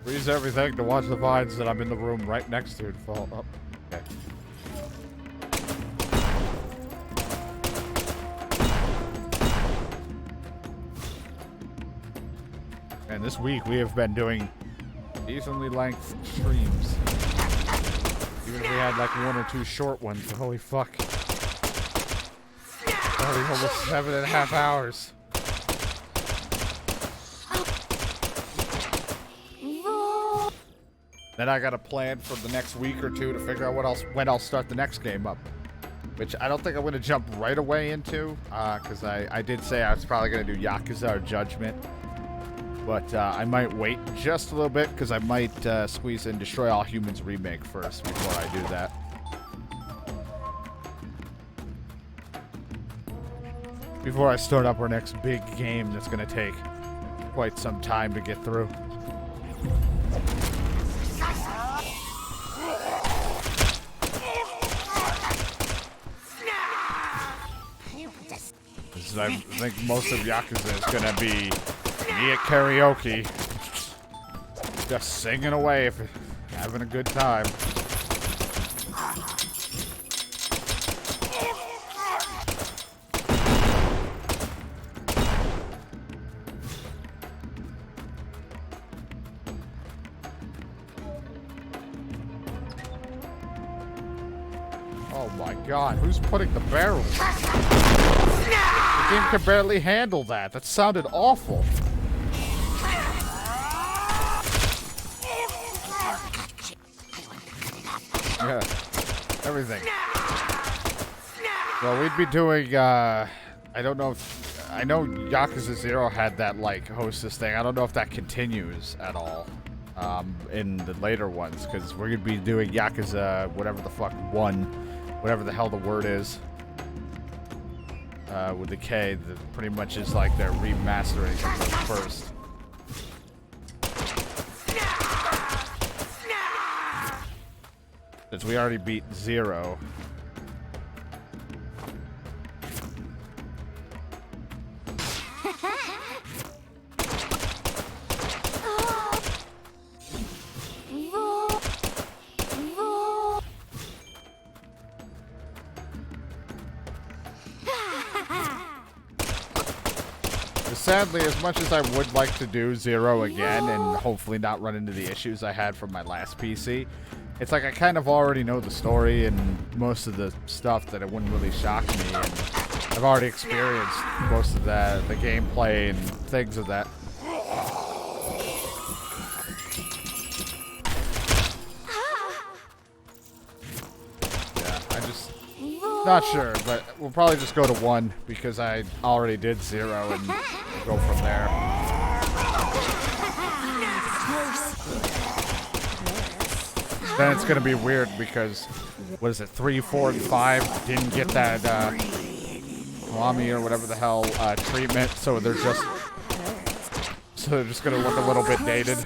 Freeze everything to watch the vines that I'm in the room right next to it fall up. Okay. And this week we have been doing decently length streams. Even if we had like 1 or 2 short ones, holy fuck. Already almost 7.5 hours. Then I got a plan for the next week or 2 to figure out when I'll start the next game up. Which I don't think I'm going to jump right away into, because I did say I was probably going to do Yakuza or Judgment. But I might wait just a little bit, because I might squeeze in Destroy All Humans Remake first before I do that. Before I start up our next big game that's going to take quite some time to get through. I think most of Yakuza is going to be me at karaoke, just singing away, having a good time. Oh my God, who's putting the barrels? The game can barely handle that. That sounded awful. Yeah, everything. Well, we'd be doing, I don't know if, I know Yakuza 0 had that, like, hostess thing. I don't know if that continues at all, in the later ones, because we're gonna be doing Yakuza, whatever the fuck, 1, whatever the hell the word is. With the K, that pretty much is like they're remastering of the first. Since we already beat 0. sadly, as much as I would like to do Zero again and hopefully not run into the issues I had from my last PC, it's like I kind of already know the story and most of the stuff that it wouldn't really shock me, and I've already experienced most of the gameplay and things of that. Not sure, but we'll probably just go to 1 because I already did 0 and go from there. Then it's gonna be weird because, what is it, 3, 4, and 5 didn't get that Kwame or whatever the hell treatment, so they're just gonna look a little bit dated.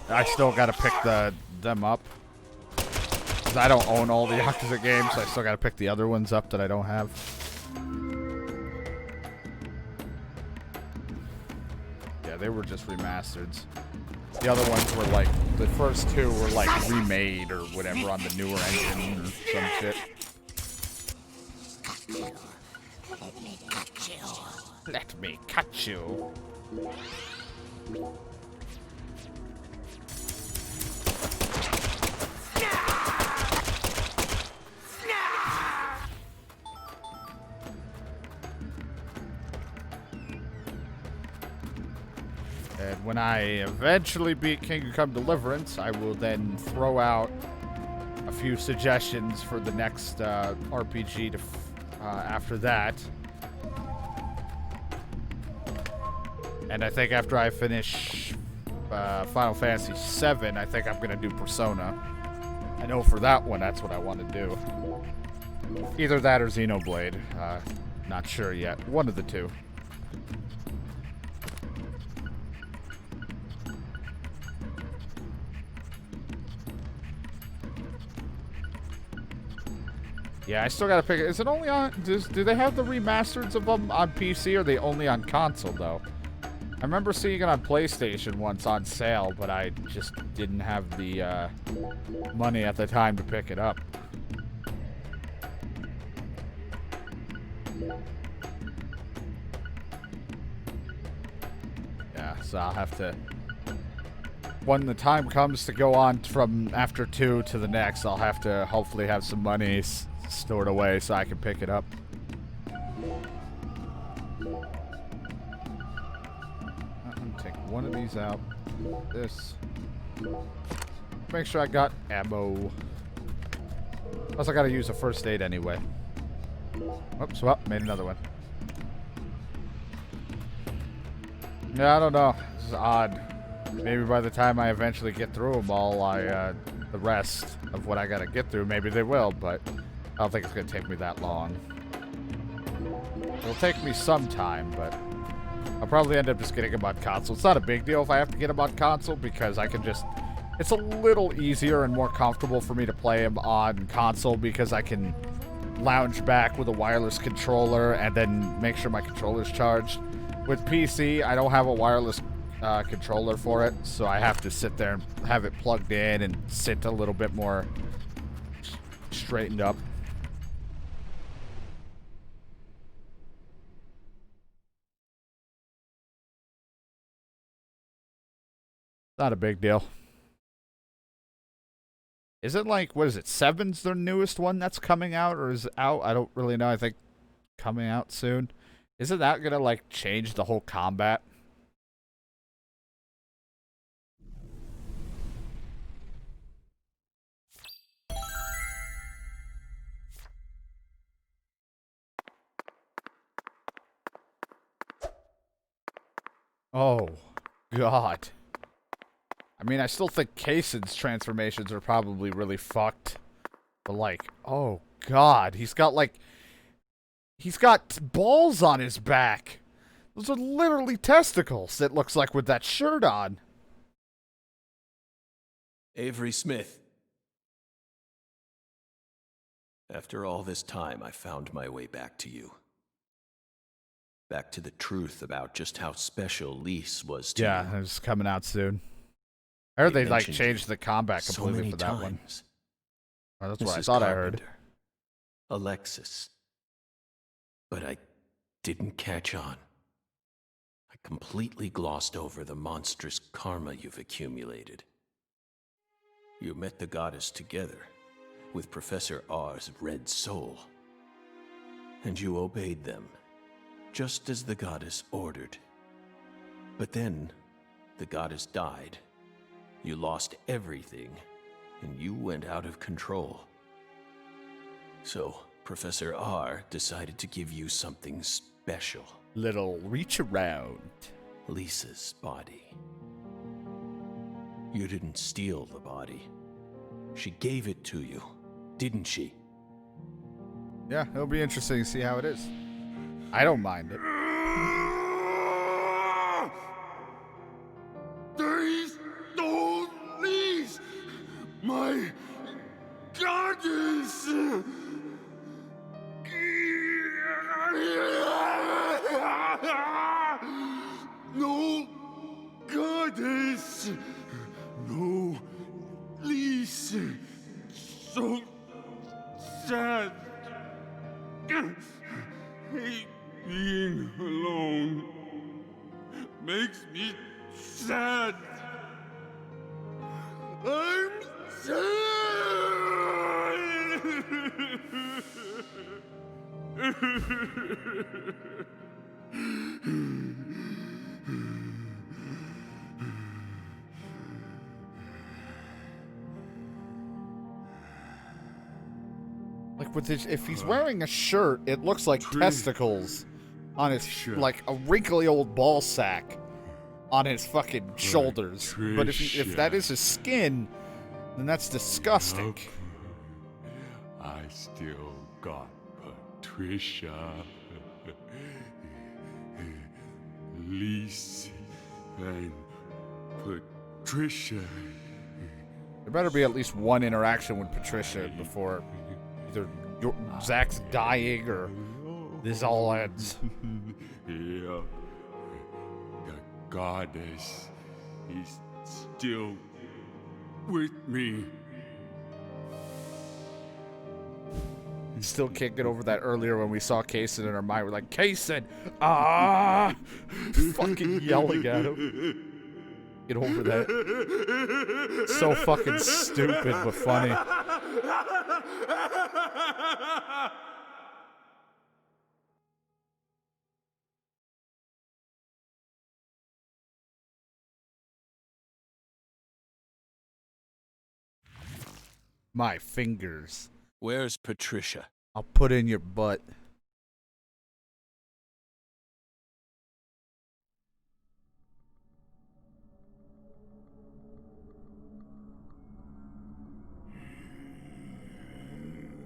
I still gotta pick them up. 'Cause I don't own all the Yakuza games, so I still gotta pick the other ones up that I don't have. Yeah, they were just remasters. The other ones were like, the first 2 were like remade or whatever on the newer engine or some shit.
Let me cut you.
Let me cut you. And when I eventually beat Kingdom Come Deliverance, I will then throw out a few suggestions for the next RPG to after that. And I think after I finish Final Fantasy VII, I think I'm going to do Persona. I know for that one, that's what I want to do. Either that or Xenoblade. Not sure yet. One of the two. Yeah, I still gotta pick it. Is it only on... do they have the remasters of them on PC, or are they only on console, though? I remember seeing it on PlayStation once on sale, but I just didn't have the money at the time to pick it up. Yeah, so I'll have to... when the time comes to go on from after 2 to the next, I'll have to hopefully have some money stored away so I can pick it up. I'm gonna take one of these out. This. Make sure I got ammo. Plus I gotta use a first aid anyway. Oops, well, made another one. Yeah, I don't know. This is odd. Maybe by the time I eventually get through them all, the rest of what I gotta get through, maybe they will, but I don't think it's gonna take me that long. It'll take me some time, but I'll probably end up just getting them on console. It's not a big deal if I have to get them on console, because I can just... it's a little easier and more comfortable for me to play them on console, because I can lounge back with a wireless controller and then make sure my controller's charged. With PC, I don't have a wireless controller for it, so I have to sit there and have it plugged in and sit a little bit more straightened up. Not a big deal. Is it like, what is it, 7's the newest one that's coming out, or is it out? I don't really know. I think coming out soon. Isn't that gonna like change the whole combat? Oh, God. I mean, I still think Kaysen's transformations are probably really fucked. But, like, oh, God. He's got, like... he's got balls on his back. Those are literally testicles, it looks like, with that shirt on.
Avery Smith. After all this time, I found my way back to you. Back to the truth about just how special Lise was to you.
Yeah, it's coming out soon. I heard they like changed the combat completely for that one. Oh, that's what I
Mrs.
thought I heard.
Carpenter, Alexis. But I didn't catch on. I completely glossed over the monstrous karma you've accumulated. You met the goddess together with Professor R's red soul. And you obeyed them, just as the goddess ordered. But then, the goddess died. You lost everything, and you went out of control. So, Professor R decided to give you something special.
Little reach around.
Lisa's body. You didn't steal the body. She gave it to you, didn't she?
Yeah, it'll be interesting to see how it is. I don't mind it.
Please don't leave my goddess. No goddess. No lease. So sad. Hate being alone. Makes me sad. I'm
Like with his, if he's wearing a shirt, it looks like testicles on his, like a wrinkly old ball sack on his fucking shoulders. But if that is his skin, then that's disgusting.
I still got Patricia, Lise, and Patricia.
There better be at least one interaction with Patricia before either Zach's dying or this all ends.
Yeah. The goddess is still with me.
Still can't get over that earlier when we saw Kaysen in our mind. We're like, Kaysen! Fucking yelling at him. Get over that. So fucking stupid, but funny. My fingers.
Where's Patricia?
I'll put in your butt.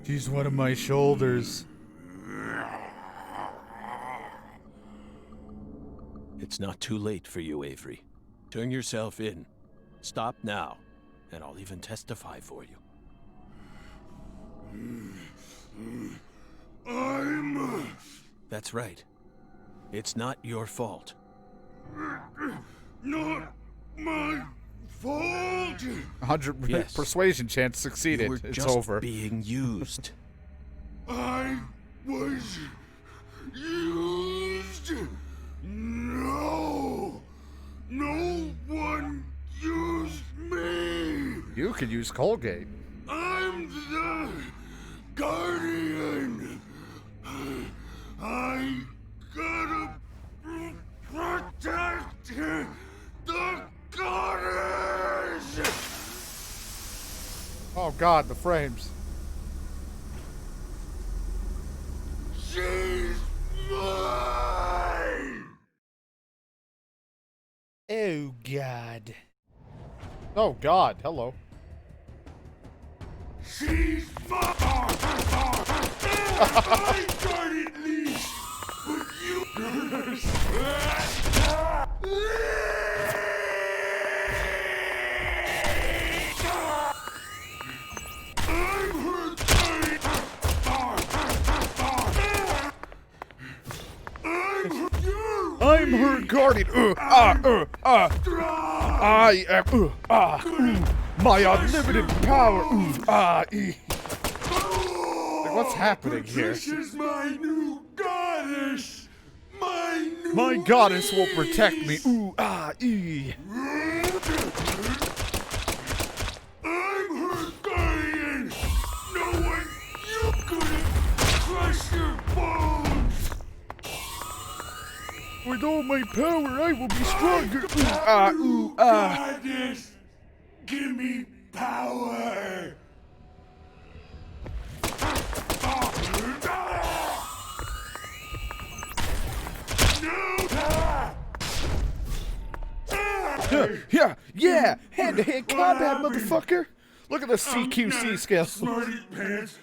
She's one of my shoulders.
It's not too late for you, Avery. Turn yourself in. Stop now, and I'll even testify for you. That's right. It's not your fault.
Not my fault.
100
Yes.
persuasion chance succeeded.
You were
It's
just
over.
being used.
I was used. No. No one used me.
You could use Colgate.
I'm the guardian. I gotta protect the goddess.
Oh god, the frames.
She's mine.
Oh god. Oh god, hello.
She's mine. I got it, least, but you.
I'm her guardian. I am my unlimited power. What's happening here?
Patricia's my new goddess!
My goddess will protect me. Ooh, ah, ee.
I'm her guardian! No one you couldn't crush your bones!
With all my power, I will be stronger. Ooh, ah.
Goddess! Give me power! Yeah,
hand-to-hand combat, motherfucker. Look at the CQC skills.
Smarty pants,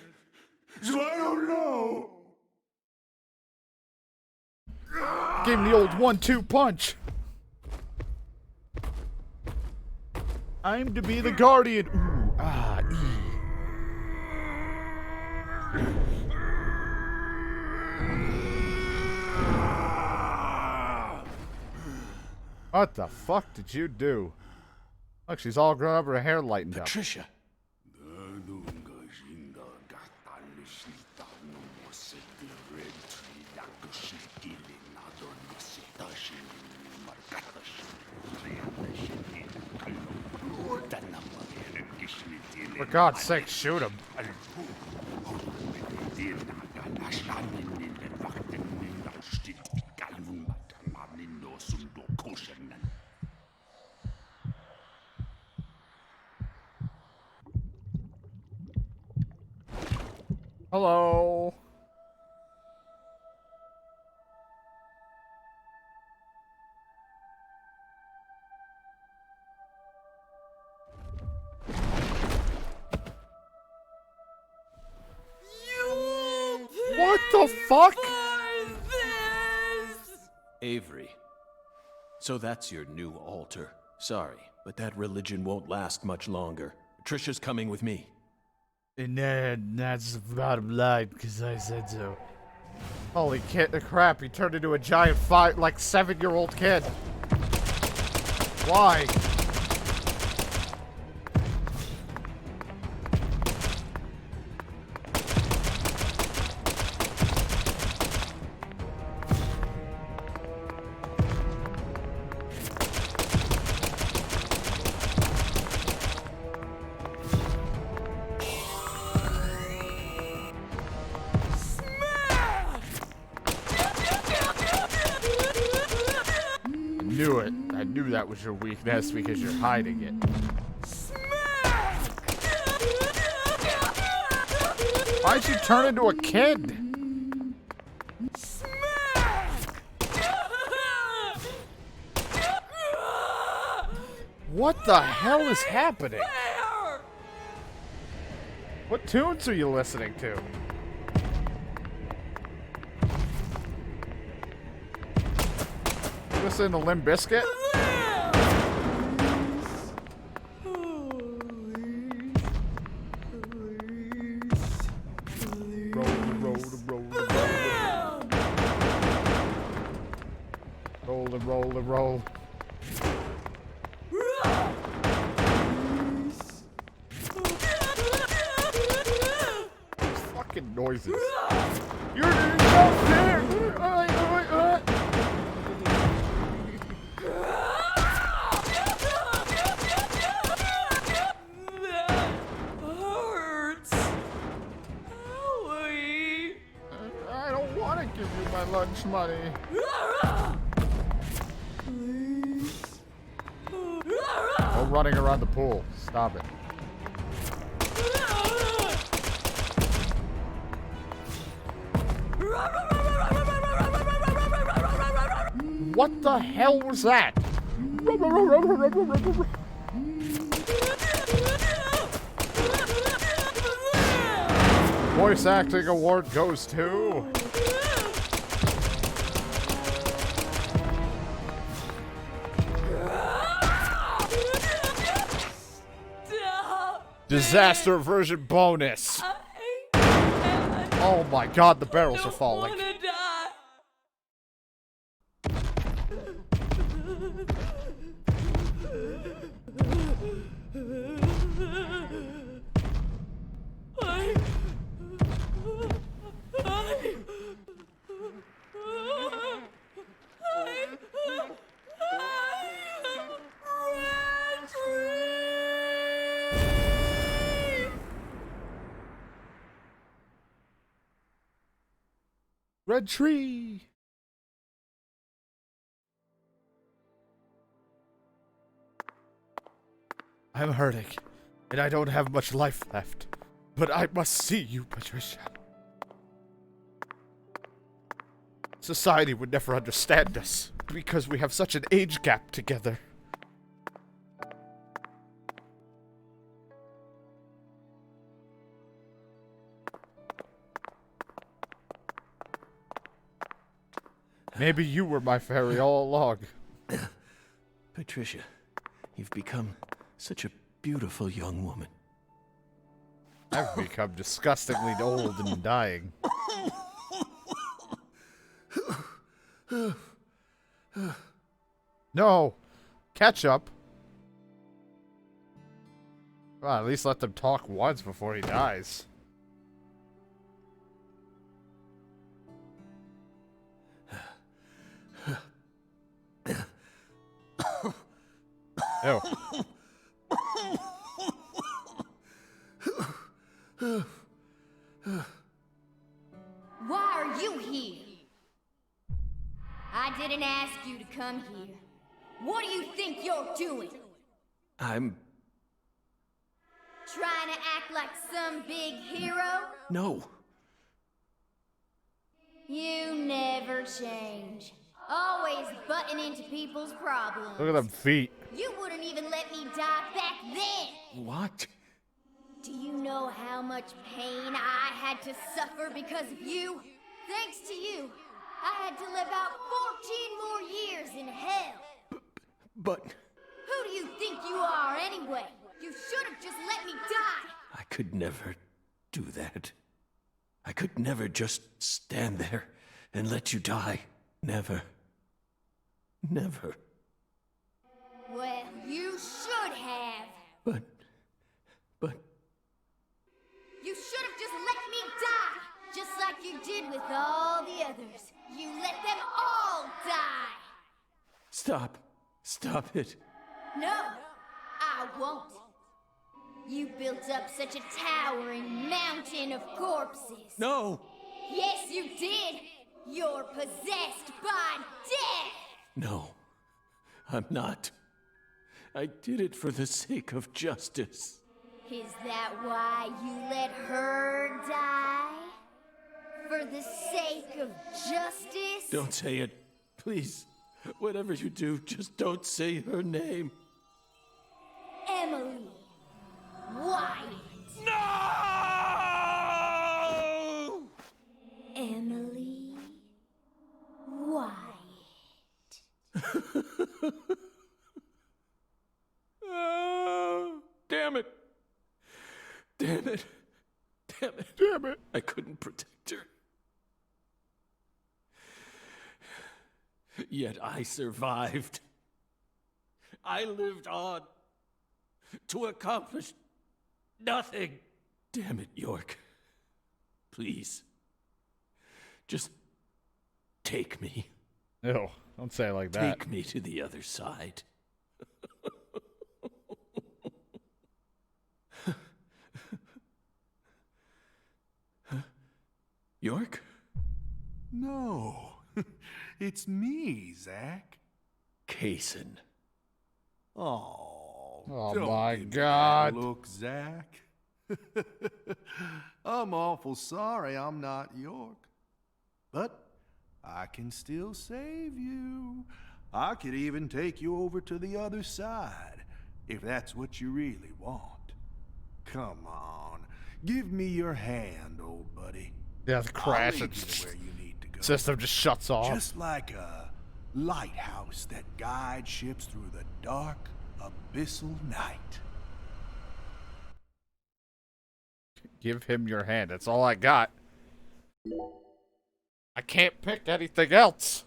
so I don't know.
Gave him the old 1-2 punch. I'm to be the guardian. Ooh, ah, ee. What the fuck did you do? Look, she's all grown up, her hair lightened up.
Patricia!
For God's sake, shoot him. Hello. What the fuck?
Avery. So that's your new altar. Sorry, but that religion won't last much longer. Patricia's coming with me.
And then that's the bottom line, because I said so. Holy crap, he turned into a giant 7-year-old kid. Why? I knew that was your weakness because you're hiding it. Why'd you turn into a kid? What the hell is happening? What tunes are you listening to? Listen to Limp Bizkit? Roll. Fucking noises. You're out there! Give you my lunch money. No running around the pool. Stop it. What the hell was that? Voice acting award goes to... Disaster version bonus. Oh my God, the barrels are falling. Red tree! I'm hurting, and I don't have much life left. But I must see you, Patricia. Society would never understand us, because we have such an age gap together. Maybe you were my fairy all along.
Patricia, you've become such a beautiful young woman.
I've become disgustingly old and dying. No! Catch up. Well, at least let them talk once before he dies. Ew.
Why are you here? I didn't ask you to come here. What do you think you're doing?
I'm...
Trying to act like some big hero?
No.
You never change. Always butting into people's problems.
Look at them feet.
You wouldn't even let me die back then.
What?
Do you know how much pain I had to suffer because of you? Thanks to you, I had to live out 14 more years in hell.
But...
Who do you think you are anyway? You should have just let me die.
I could never do that. I could never just stand there and let you die. Never. Never.
Well, you should have.
But...
You should have just let me die, just like you did with all the others. You let them all die.
Stop. Stop it.
No, I won't. You built up such a towering mountain of corpses.
No!
Yes, you did. You're possessed by death.
No. I'm not. I did it for the sake of justice.
Is that why you let her die? For the sake of justice?
Don't say it. Please. Whatever you do, just don't say her name.
Emily Wyatt.
No!
Emily Wyatt.
Oh, damn it. Damn it. Damn it.
Damn it.
I couldn't protect her. Yet I survived. I lived on to accomplish nothing. Damn it, York. Please. Just take me.
Ew, don't say it like that.
Take me to the other side. York?
No, it's me, Zach.
Kaysen.
Oh,
Oh
don't
my
give me that
God.
Look, Zach. I'm awful sorry I'm not York. But I can still save you. I could even take you over to the other side, if that's what you really want. Come on, give me your hand, old buddy.
Yeah, the crash
I'll lead
and
you to where you need to go.
system just shuts off.
Just like a lighthouse that guides ships through the dark, abyssal night.
Give him your hand. That's all I got. I can't pick anything else.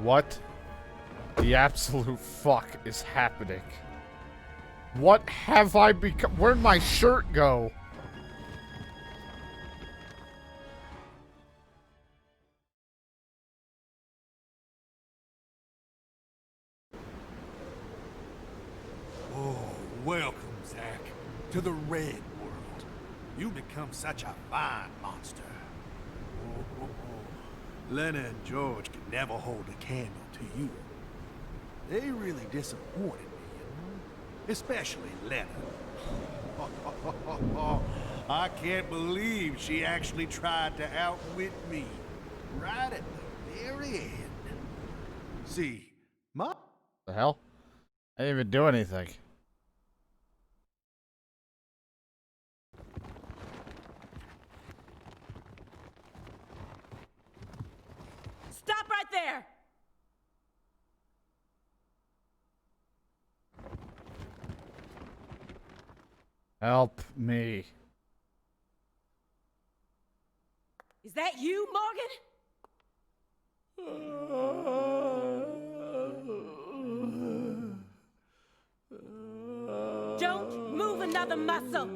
What the the absolute fuck is happening? What have I become? Where'd my shirt go?
Oh, welcome, Zack, to the Red World. You've become such a fine monster. Lena and George could never hold a candle to you. They really disappointed me, you know? Especially Lena. I can't believe she actually tried to outwit me. Right at the very end. See,
The hell? I didn't even do anything.
Stop right there!
Help me.
Is that you, Morgan? Don't move another muscle.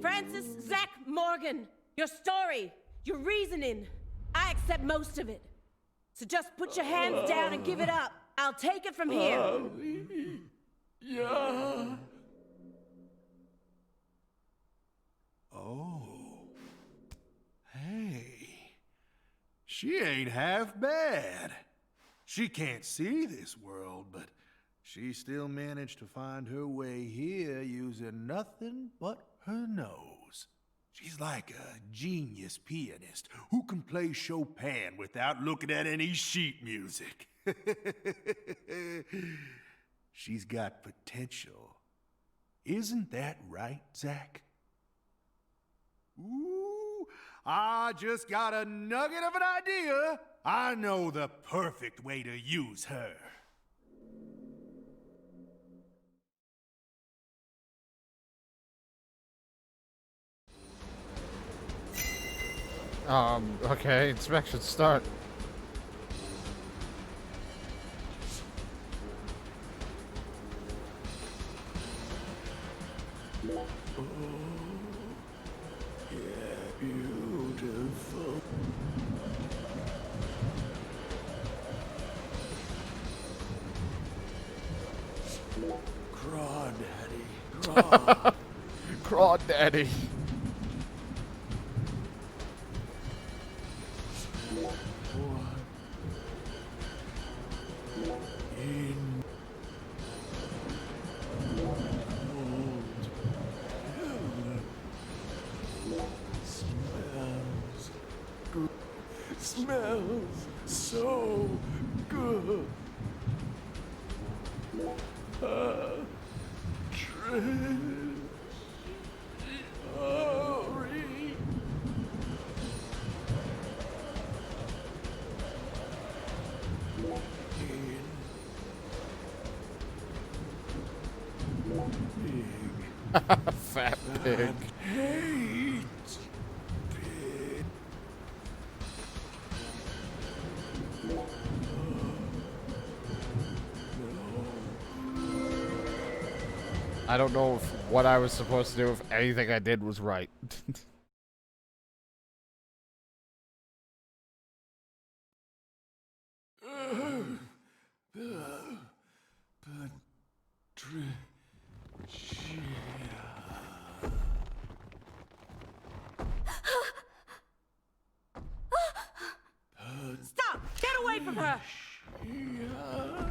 Francis Zack Morgan, your story, your reasoning, I accept most of it. So just put your hands down and give it up. I'll take it from here.
Yeah. Oh. Hey. She ain't half bad. She can't see this world, but she still managed to find her way here using nothing but her nose. She's like a genius pianist who can play Chopin without looking at any sheet music. She's got potential. Isn't that right, Zack? Ooh, I just got a nugget of an idea. I know the perfect way to use her.
Okay, inspection start.
Beautiful. Crawdaddy. Craw.
Crawdaddy.
In smells so good.
Fat pig.
Hate pig.
I don't know if what I was supposed to do, if anything I did was right.
Stop! Get away from her!
No!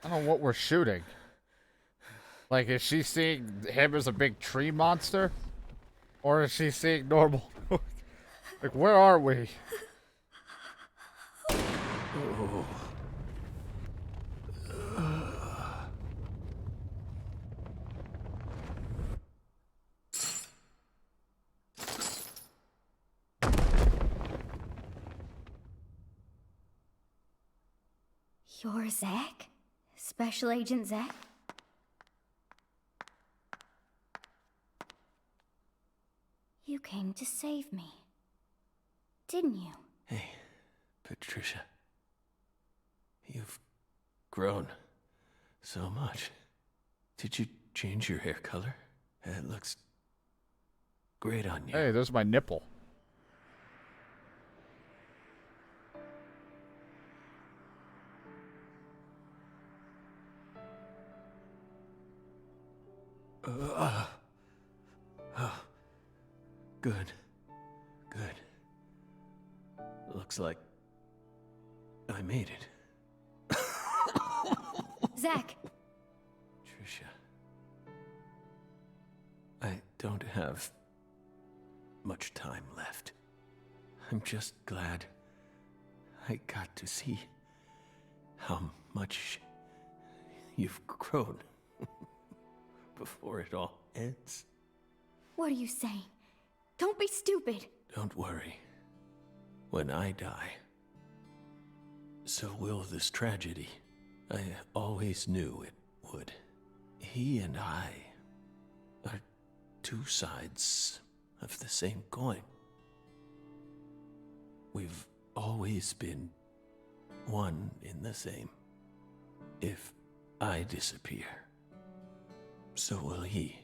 I don't know what we're shooting. Like, is she seeing him as a big tree monster? Or is she seeing normal? Like, where are we?
You're Zack? Special Agent Zack? You came to save me. didn't you?
Hey, Patricia. You've grown so much. Did you change your hair color? It looks great on you.
Hey, there's my nipple.
Good. Good. Looks like I made it.
Zack,
Trisha. I don't have much time left. I'm just glad I got to see how much you've grown before it all ends.
what are you saying? Don't be stupid.
Don't worry. When I die, so will this tragedy. I always knew it would. He and I are two sides of the same coin. We've always been one in the same. If I disappear, so will he.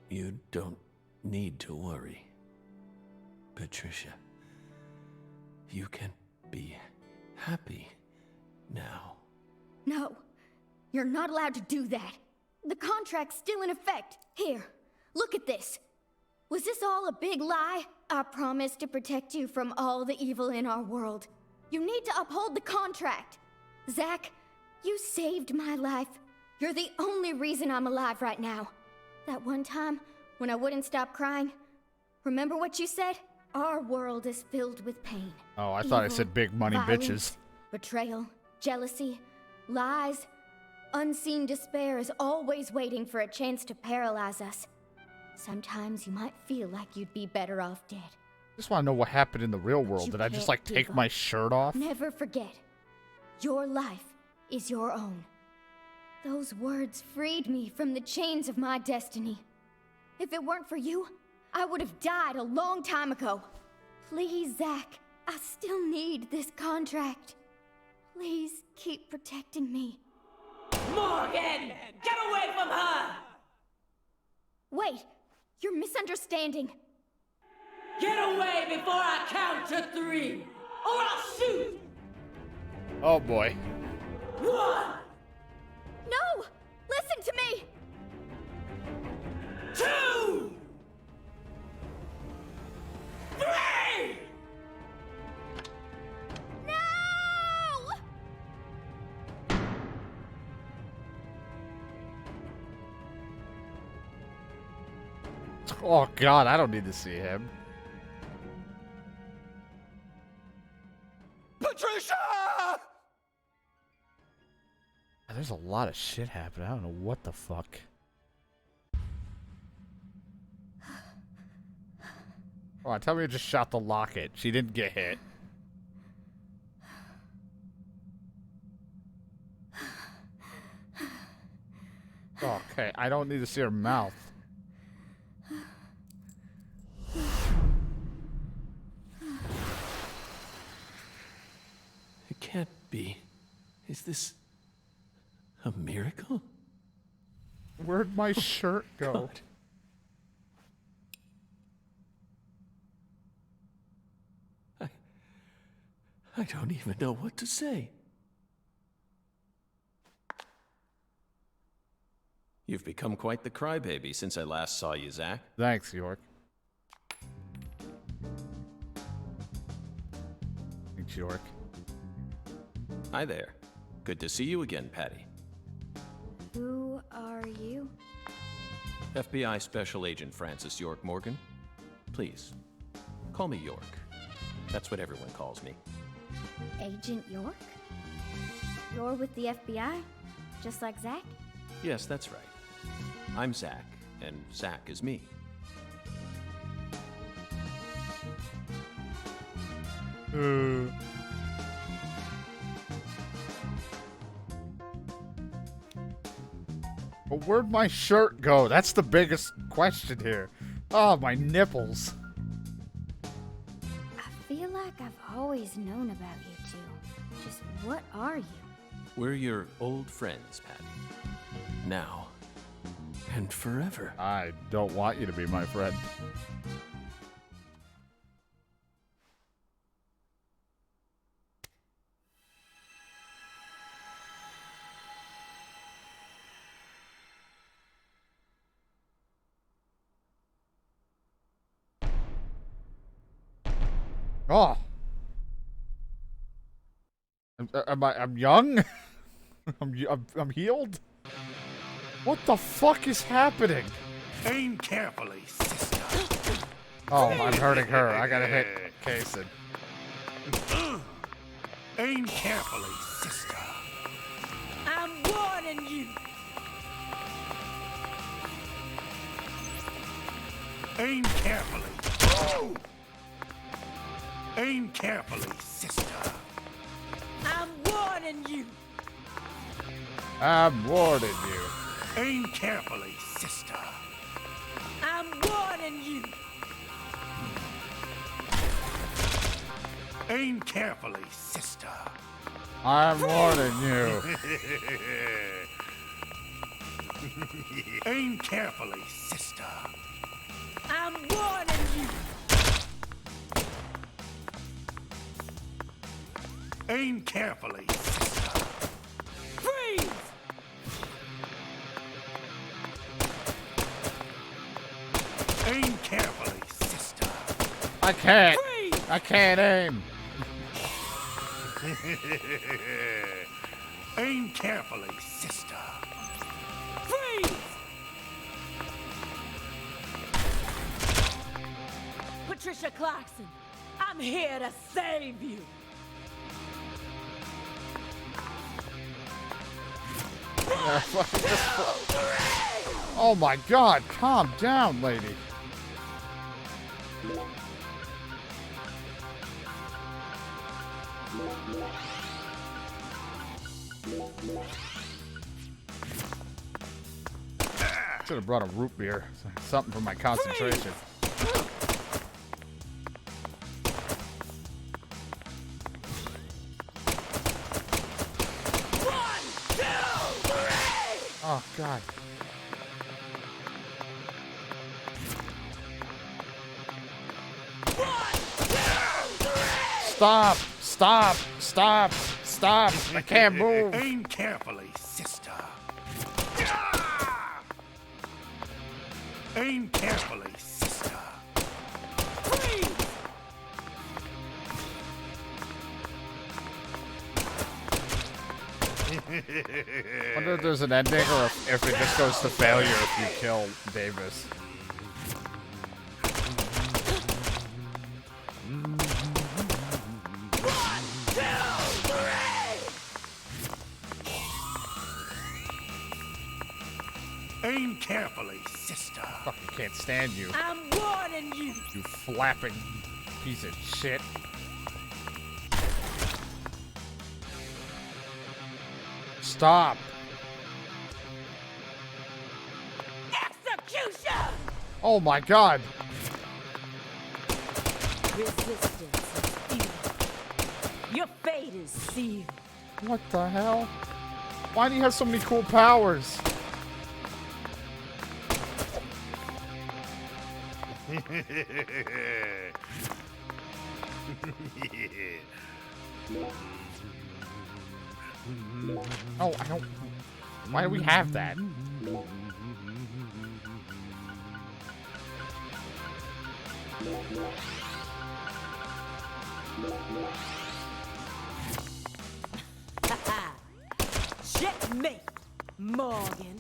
You don't need to worry. Patricia, you can be happy now.
No, you're not allowed to do that. The contract's still in effect. Here, look at this. Was this all a big lie? I promised to protect you from all the evil in our world. You need to uphold the contract. Zack, you saved my life. You're the only reason I'm alive right now. That one time, when I wouldn't stop crying, remember what you said? Our world is filled with pain.
Oh, I thought I
Evil,
said big money
violence,
bitches.
Betrayal, jealousy, lies. Unseen despair is always waiting for a chance to paralyze us. Sometimes you might feel like you'd be better off dead.
Just want to know what happened in the real world.
you
Did I just
can't
like
give
take
up.
my shirt off?
Never forget, your life is your own. Those words freed me from the chains of my destiny. If it weren't for you, I would have died a long time ago. Please, Zack, I still need this contract. Please keep protecting me.
Morgan! Get away from her!
Wait, you're misunderstanding.
Get away before I count to 3, or I'll shoot!
Oh boy.
1,
No! Listen to me!
2, 3!
No!
Oh god, I don't need to see him.
Patricia!
There's a lot of shit happening. I don't know what the fuck. Oh, tell me you just shot the locket. She didn't get hit. Okay, I don't need to see her mouth.
It can't be. Is this a miracle?
Where'd my shirt go?
God. I don't even know what to say. You've become quite the crybaby since I last saw you, Zack.
Thanks, York. Thanks, York.
Hi there. Good to see you again, Patty.
Who are you?
FBI Special Agent Francis York Morgan. Please, call me York. That's what everyone calls me.
Agent York? You're with the FBI? Just like Zack?
Yes, that's right. I'm Zack, and Zack is me.
But where'd my shirt go? That's the biggest question here. Oh, my nipples.
I feel like I've always known about you two. Just what are you?
We're your old friends, Patty. Now and forever.
I don't want you to be my friend. Oh. I'm young? I'm healed? What the fuck is happening?
Aim carefully, sister.
Oh, I'm hurting her. I gotta hit Kaysen.
Aim carefully, sister.
I'm warning you.
Aim carefully. Aim carefully, sister.
I'm warning you.
I'm warning you.
Aim carefully, sister.
I'm warning you.
Aim carefully, sister.
I'm warning you.
Aim carefully, sister.
I'm warning you.
Aim carefully, sister.
Freeze!
Aim carefully, sister.
I can't.
Freeze!
I can't aim.
Aim carefully, sister.
Freeze! Patricia Clarkson, I'm here to save you.
Oh my god, calm down, lady. Should have brought a root beer. Something for my concentration. Oh god. Stop! Stop! Stop! Stop! I can't move!
Aim carefully, sister. Aim carefully, sister.
Freeze!
I wonder if there's an ending or if it just goes to failure if you kill Davis.
Aim carefully, sister.
Fucking can't stand you.
I'm warning you.
You flapping piece of shit. Stop.
Execution!
Oh my god.
Resistance is futile. Your fate is sealed.
What the hell? Why do you have so many cool powers? Oh, I don't... Why do we have that?
Checkmate, Morgan.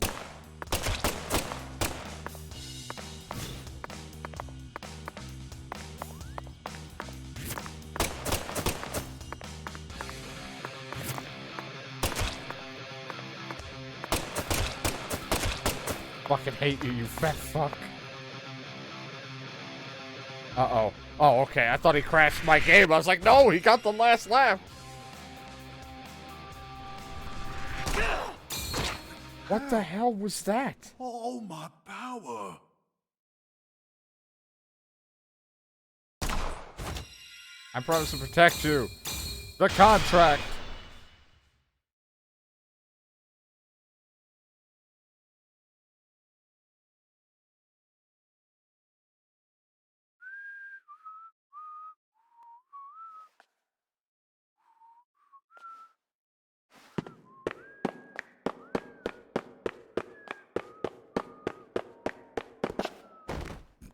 Fucking hate you, you fat fuck. Uh-oh. Oh, okay. I thought he crashed my game. I was like, no, he got the last laugh. What the hell was that?
Oh, my power.
I promise to protect you. The contract.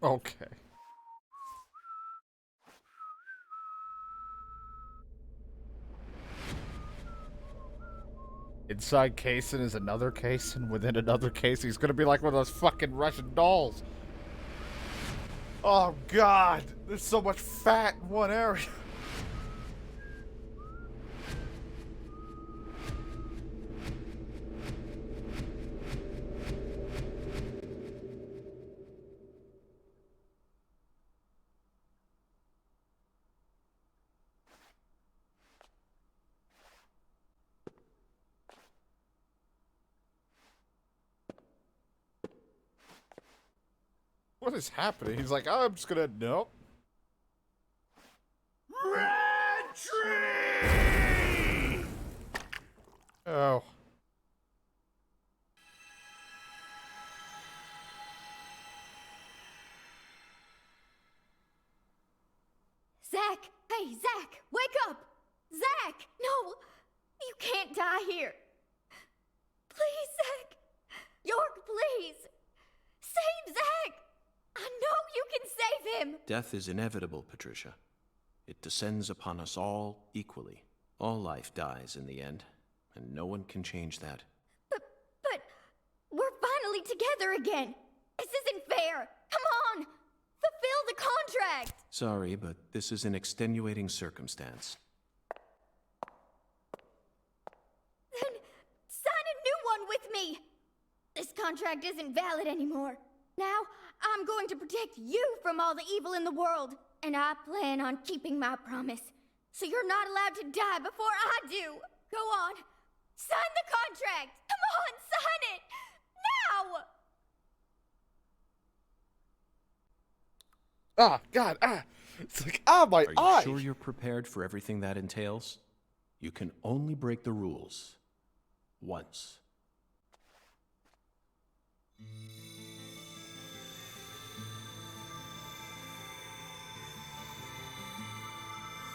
Okay. Inside casing is another case, and within another case, he's gonna be like one of those fucking Russian dolls. Oh god, there's so much fat in one area. What is happening? He's like, oh, I'm just gonna, nope.
Red tree!
Oh.
Zach! Hey, Zach! Wake up! Zach! No! You can't die here! Please, Zach! York, please! Save Zach! I know you can save him!
Death is inevitable, Patricia. It descends upon us all equally. All life dies in the end, and no one can change that.
But we're finally together again! This isn't fair! Come on! Fulfill the contract!
Sorry, but this is an extenuating circumstance.
Then sign a new one with me! This contract isn't valid anymore. Now, I'm going to protect you from all the evil in the world, and I plan on keeping my promise. So you're not allowed to die before I do. Go on. Sign the contract. Come on, sign it. Now!
Ah, God, ah. It's like, ah, my
Are you
eye.
sure you're prepared for everything that entails? You can only break the rules once.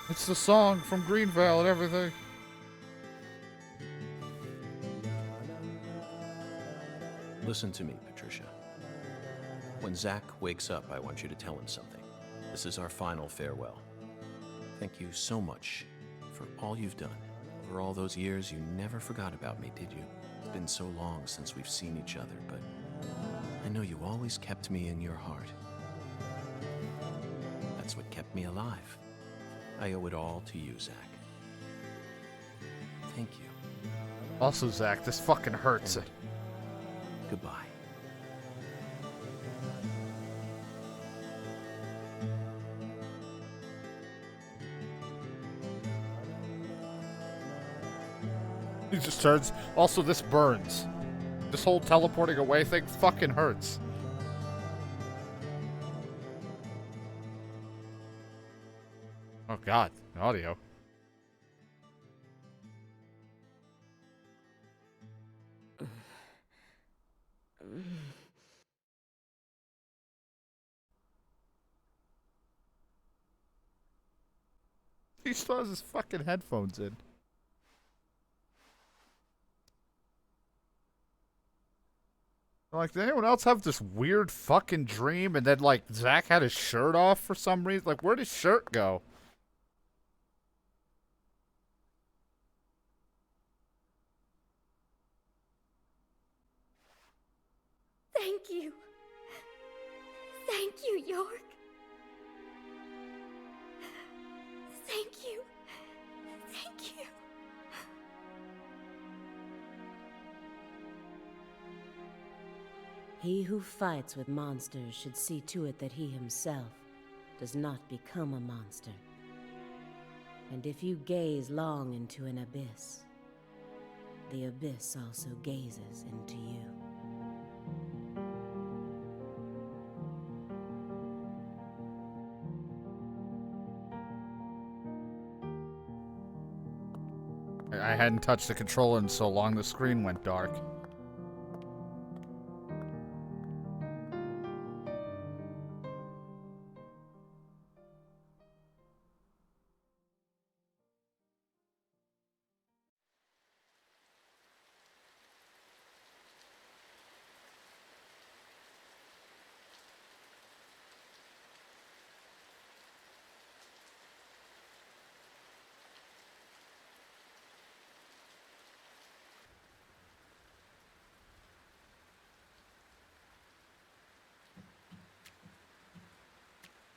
It's the song from Greenvale and everything.
Listen to me, Patricia. When Zach wakes up, I want you to tell him something. This is our final farewell. Thank you so much for all you've done. For all those years, you never forgot about me, did you? It's been so long since we've seen each other, but I know you always kept me in your heart. That's what kept me alive. I owe it all to you, Zach. Thank you.
Also, Zach, this fucking hurts.
Goodbye.
He just turns. Also, this burns. This whole teleporting away thing fucking hurts. Oh god, audio. He still has his fucking headphones in. Like, did anyone else have this weird fucking dream and then, like, Zach had his shirt off for some reason? Like, where'd his shirt go?
Thank you. Thank you, York. Thank you. Thank you.
He who fights with monsters should see to it that he himself does not become a monster. And if you gaze long into an abyss, the abyss also gazes into you.
I hadn't touched the controller in so long the screen went dark.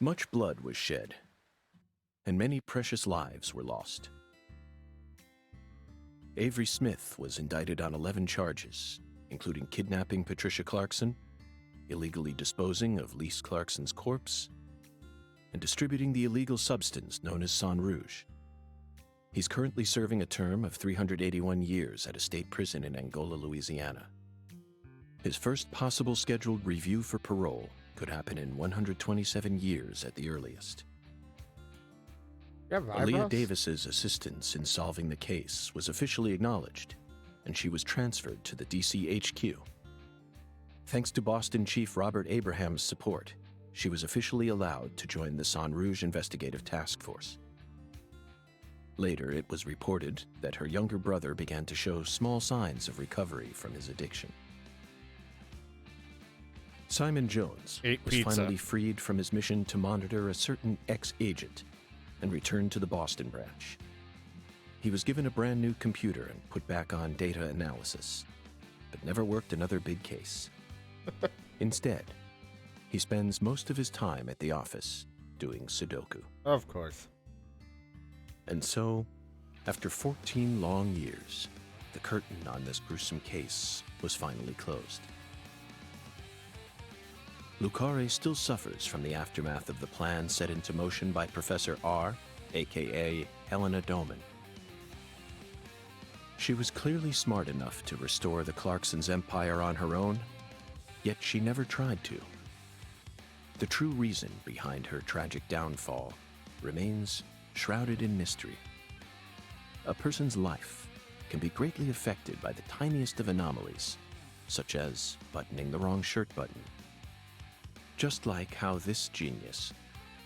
Much blood was shed, and many precious lives were lost. Avery Smith was indicted on 11 charges, including kidnapping Patricia Clarkson, illegally disposing of Lise Clarkson's corpse, and distributing the illegal substance known as Sang Rouge. He's currently serving a term of 381 years at a state prison in Angola, Louisiana. His first possible scheduled review for parole could happen in 127 years at the earliest. Aaliyah Davis's assistance in solving the case was officially acknowledged, and she was transferred to the DC HQ. Thanks to Boston Chief Robert Abraham's support, she was officially allowed to join the Sang Rouge Investigative Task Force. Later, it was reported that her younger brother began to show small signs of recovery from his addiction. Simon Jones was finally freed from his mission to monitor a certain ex-agent and returned to the Boston branch. He was given a brand new computer and put back on data analysis, but never worked another big case. Instead, he spends most of his time at the office doing Sudoku.
Of course.
And so, after 14 long years, the curtain on this gruesome case was finally closed. Le Carré still suffers from the aftermath of the plan set into motion by Professor R, aka Helena Doman. She was clearly smart enough to restore the Clarksons' empire on her own, yet she never tried to. The true reason behind her tragic downfall remains shrouded in mystery. A person's life can be greatly affected by the tiniest of anomalies, such as buttoning the wrong shirt button. Just like how this genius,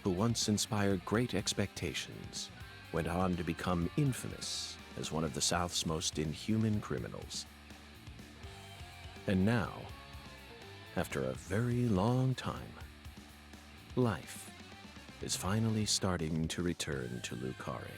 who once inspired great expectations, went on to become infamous as one of the South's most inhuman criminals. And now, after a very long time, life is finally starting to return to Le Carré.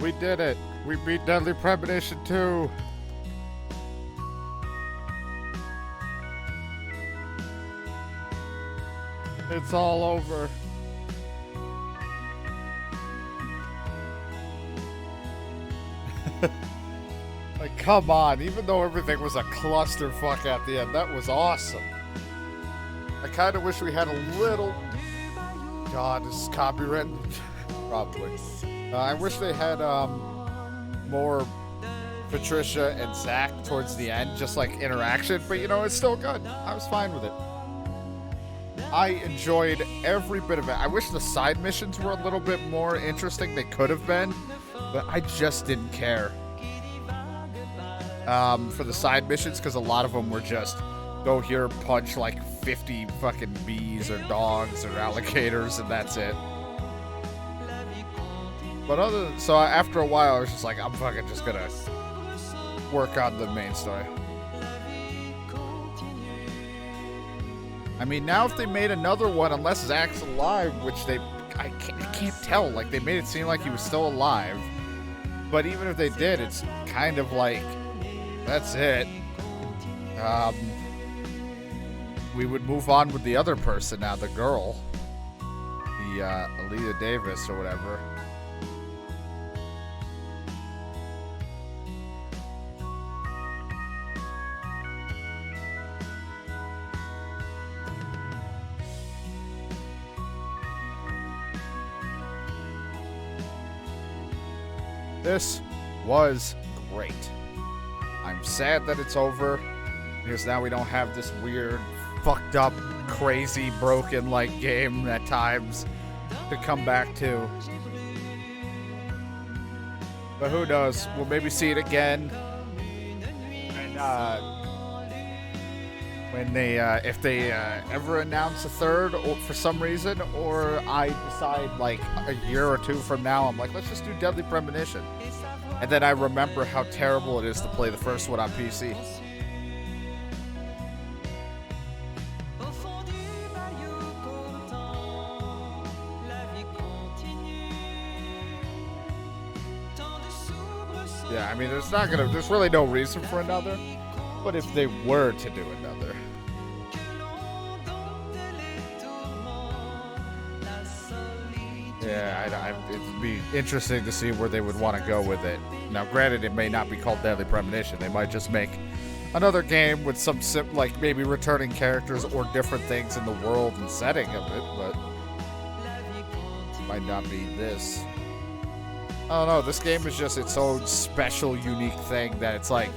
We did it! We beat Deadly Premonition 2! It's all over. Like, come on. Even though everything was a clusterfuck at the end, that was awesome. I kind of wish we had a little... God, this is copyright? Probably. I wish they had more Patricia and Zach towards the end, just like interaction, but you know, it's still good. I was fine with it. I enjoyed every bit of it. I wish the side missions were a little bit more interesting. They could have been, but I just didn't care for the side missions, because a lot of them were just go here, punch like 50 fucking bees or dogs or alligators, and that's it. But so after a while, I was just like, I'm fucking just gonna work on the main story. I mean, now if they made another one, unless Zach's alive, which I can't tell. Like, they made it seem like he was still alive. But even if they did, it's kind of like, that's it. We would move on with the other person now, the girl. The Aaliyah Davis or whatever. This was great. I'm sad that it's over, because now we don't have this weird, fucked up, crazy, broken like game at times to come back to. But who knows? We'll maybe see it again. And when they, if they ever announce a third, or for some reason, or I decide like a year or two from now, I'm like, let's just do Deadly Premonition. And then I remember how terrible it is to play the first one on PC. Yeah, I mean, there's really no reason for another, but if they were to do another. Yeah, it'd be interesting to see where they would want to go with it. Now, granted, it may not be called Deadly Premonition. They might just make another game with some, like, maybe returning characters or different things in the world and setting of it, but it might not be this. I don't know, this game is just its own special, unique thing that it's like,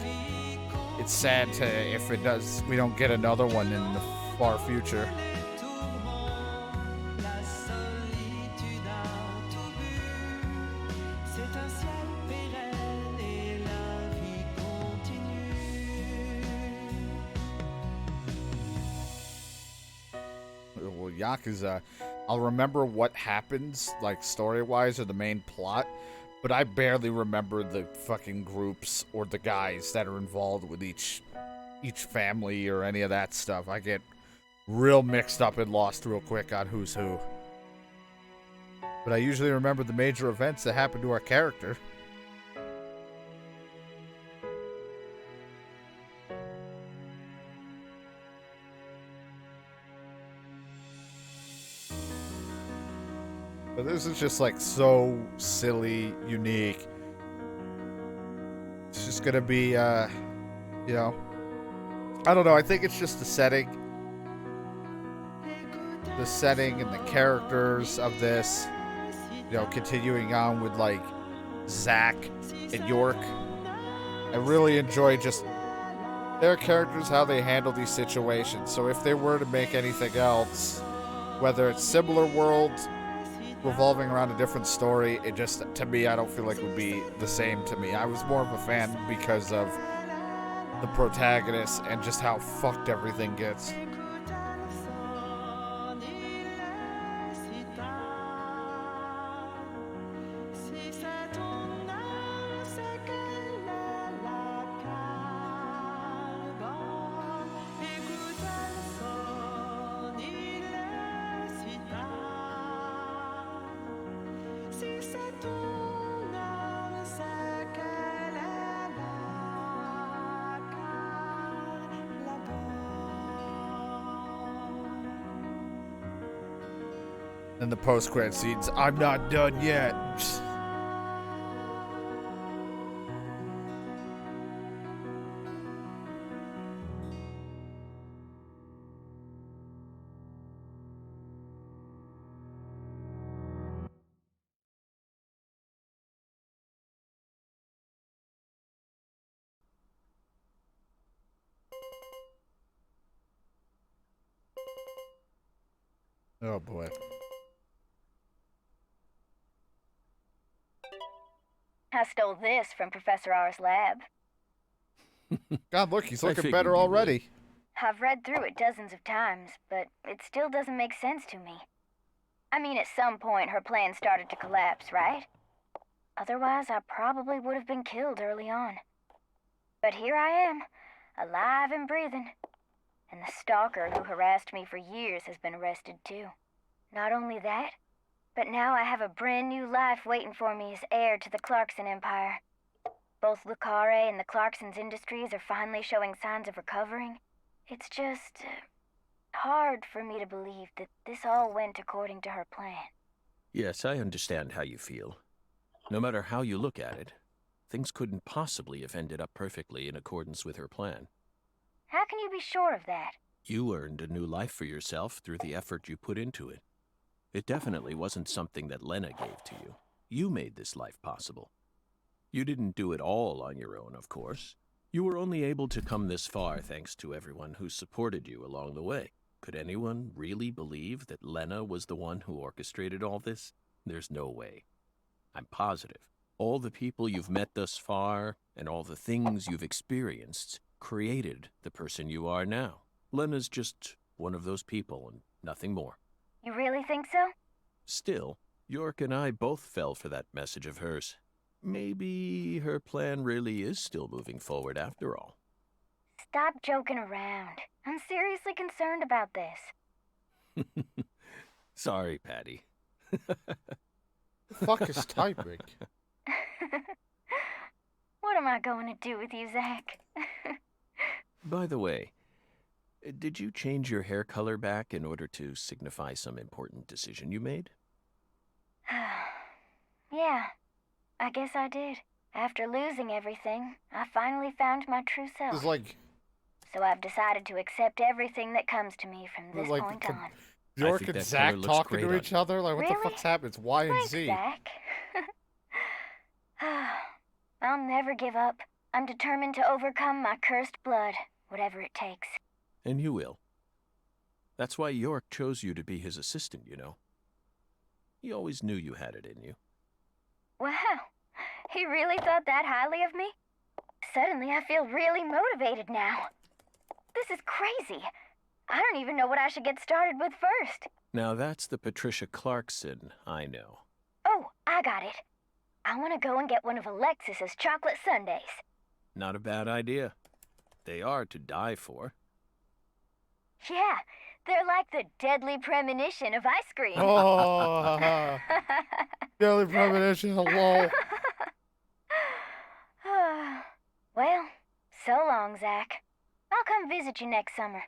it's sad to, if it does, we don't get another one in the far future. Well, Yakuza, I'll remember what happens, like, story-wise or the main plot, but I barely remember the fucking groups or the guys that are involved with each family or any of that stuff. I get real mixed up and lost real quick on who's who. But I usually remember the major events that happen to our character. But this is just like so silly, unique. It's just gonna be, you know, I don't know. I think it's just the setting and the characters of this. You know, continuing on with like Zack and York. I really enjoy just their characters, how they handle these situations. So if they were to make anything else, whether it's similar worlds, revolving around a different story, it just, to me, I don't feel like it would be the same to me. I was more of a fan because of the protagonist and just how fucked everything gets. And the post-credit scenes, I'm not done yet. Oh boy.
I stole this from Professor R's lab.
God, look, he's looking
figured
better
you would.
already.
I've read through it dozens of times, but it still doesn't make sense to me. I mean, at some point her plan started to collapse, right? Otherwise, I probably would have been killed early on. But here I am, alive and breathing. And the stalker who harassed me for years has been arrested too. Not only that, but now I have a brand new life waiting for me as heir to the Clarkson Empire. Both Le Carré and the Clarkson's industries are finally showing signs of recovering. It's just hard for me to believe that this all went according to her plan.
Yes, I understand how you feel. No matter how you look at it, things couldn't possibly have ended up perfectly in accordance with her plan.
How can you be sure of that?
You earned a new life for yourself through the effort you put into it. It definitely wasn't something that Lena gave to you. You made this life possible. You didn't do it all on your own, of course. You were only able to come this far thanks to everyone who supported you along the way. Could anyone really believe that Lena was the one who orchestrated all this? There's no way. I'm positive. All the people you've met thus far, and all the things you've experienced, created the person you are now. Lena's just one of those people, and nothing more.
You really think so?
Still, York and I both fell for that message of hers. Maybe her plan really is still moving forward after all.
Stop joking around. I'm seriously concerned about this.
Sorry, Patty.
Fuck is typing?
What am I going to do with you, Zach?
By the way, did you change your hair color back in order to signify some important decision you made?
Yeah, I guess I did. After losing everything, I finally found my true self.
It's like
So I've decided to accept everything that comes to me from this
like
point on.
York
think
and
that
Zach
color looks
talking
great
to
on
each
you.
other. Like, what
Really?
the fuck's happening? It's Y and
Thanks,
Z.
Zach. I'll never give up. I'm determined to overcome my cursed blood, whatever it takes.
And you will. That's why York chose you to be his assistant, you know. He always knew you had it in you.
Wow, he really thought that highly of me? Suddenly I feel really motivated now. This is crazy. I don't even know what I should get started with first.
Now that's the Patricia Clarkson I know.
Oh, I got it. I want to go and get one of Alexis's chocolate sundaes.
Not a bad idea. They are to die for.
Yeah, they're like the deadly premonition of ice cream.
Oh, Daily Premonition, lol.
Well, so long, Zach. I'll come visit you next summer.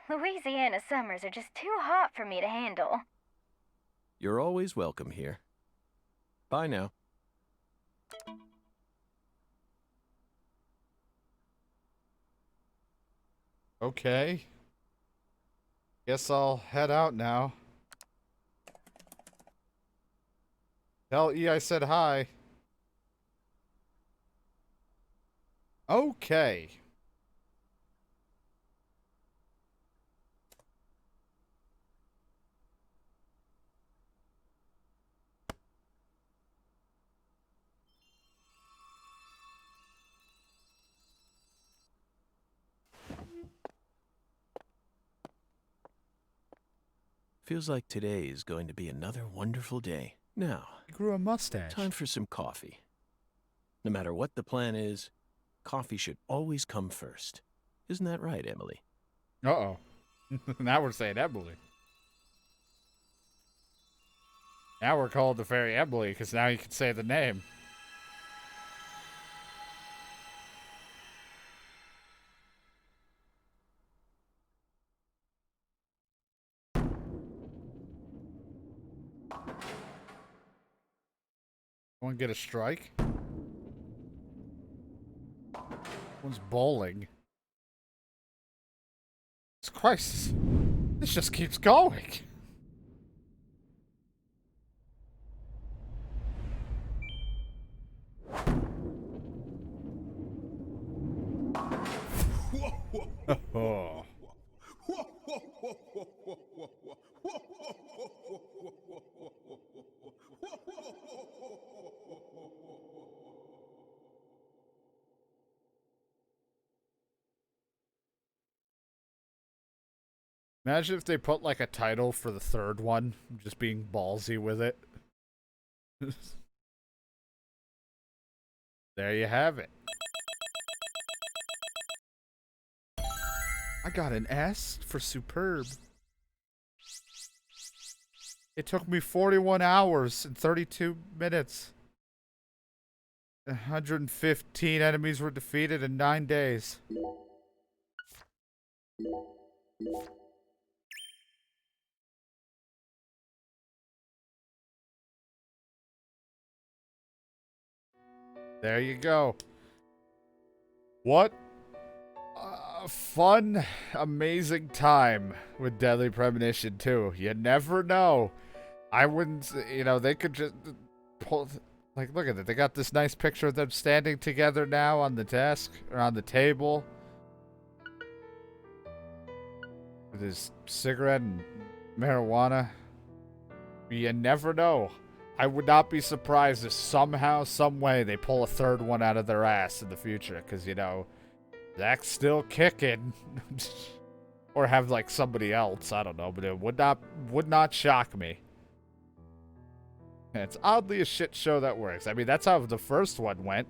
Louisiana summers are just too hot for me to handle.
You're always welcome here. Bye now.
Okay. Guess I'll head out now. Tell E I said hi. Okay.
Feels like today is going to be another wonderful day. Now,
He grew a mustache.
time for some coffee. No matter what the plan is, coffee should always come first. Isn't that right, Emily?
Uh-oh. Now we're saying Emily. Now we're called the fairy Emily, because now you can say the name. Want to get a strike? One's bowling. It's Christ. This just keeps going. Oh. Imagine if they put like a title for the third one, just being ballsy with it. There you have it. I got an S for superb. It took me 41 hours and 32 minutes. 115 enemies were defeated in 9 days. There you go. What a fun, amazing time with Deadly Premonition 2. You never know. I wouldn't, you know, they could just pull Like, look at it. They got this nice picture of them standing together now on the desk or on the table. With his cigarette and marijuana. You never know. I would not be surprised if somehow, some way, they pull a third one out of their ass in the future. Because, you know, Zach's still kicking. Or have, like, somebody else. I don't know. But it would not shock me. And it's oddly a shit show that works. I mean, that's how the first one went.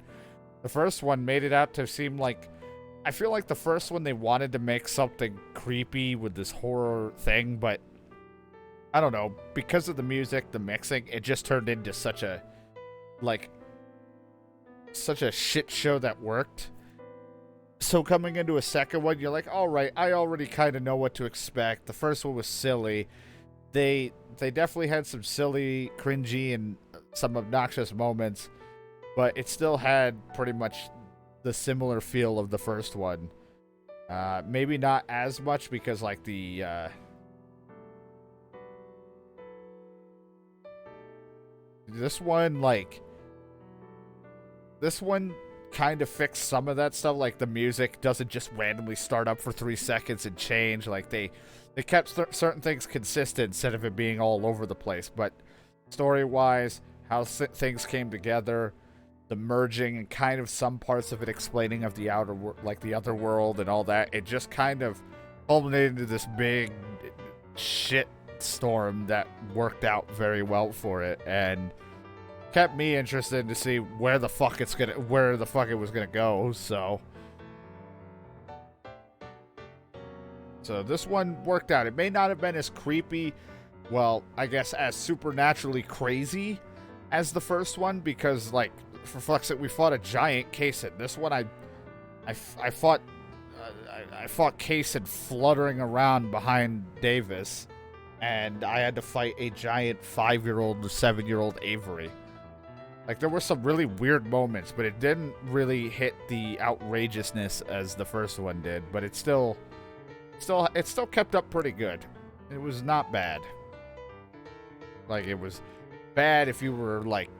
The first one made it out to seem like... I feel like the first one, they wanted to make something creepy with this horror thing, but... I don't know. Because of the music, the mixing, it just turned into such a... Like... Such a shit show that worked. So coming into a second one, you're like, alright, I already kind of know what to expect. The first one was silly. They definitely had some silly, cringy, and some obnoxious moments, but it still had pretty much the similar feel of the first one. Maybe not as much because, like, this one kind of fixed some of that stuff. Like, the music doesn't just randomly start up for 3 seconds and change. Like, they kept certain things consistent instead of it being all over the place. But story-wise, how things came together, the merging, and kind of some parts of it explaining of the the other world and all that, it just kind of culminated into this big shit storm that worked out very well for it and kept me interested to see where the fuck it was gonna go. So this one worked out. It may not have been as creepy, well, I guess as supernaturally crazy as the first one, because, like, for fuck's sake, we fought a giant Kaysen. This one, I fought Kaysen fluttering around behind Davis, and I had to fight a giant 5-year-old to 7-year-old Avery. Like, there were some really weird moments, but it didn't really hit the outrageousness as the first one did, but it still kept up pretty good. It was not bad. Like, it was bad if you were, like,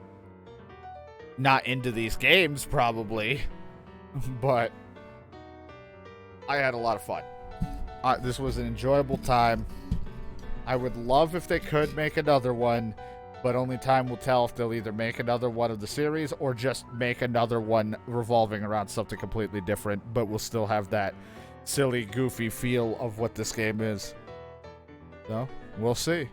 not into these games, probably. But I had a lot of fun. This was an enjoyable time. I would love if they could make another one, but only time will tell if they'll either make another one of the series or just make another one revolving around something completely different, but we'll still have that silly, goofy feel of what this game is. So, we'll see.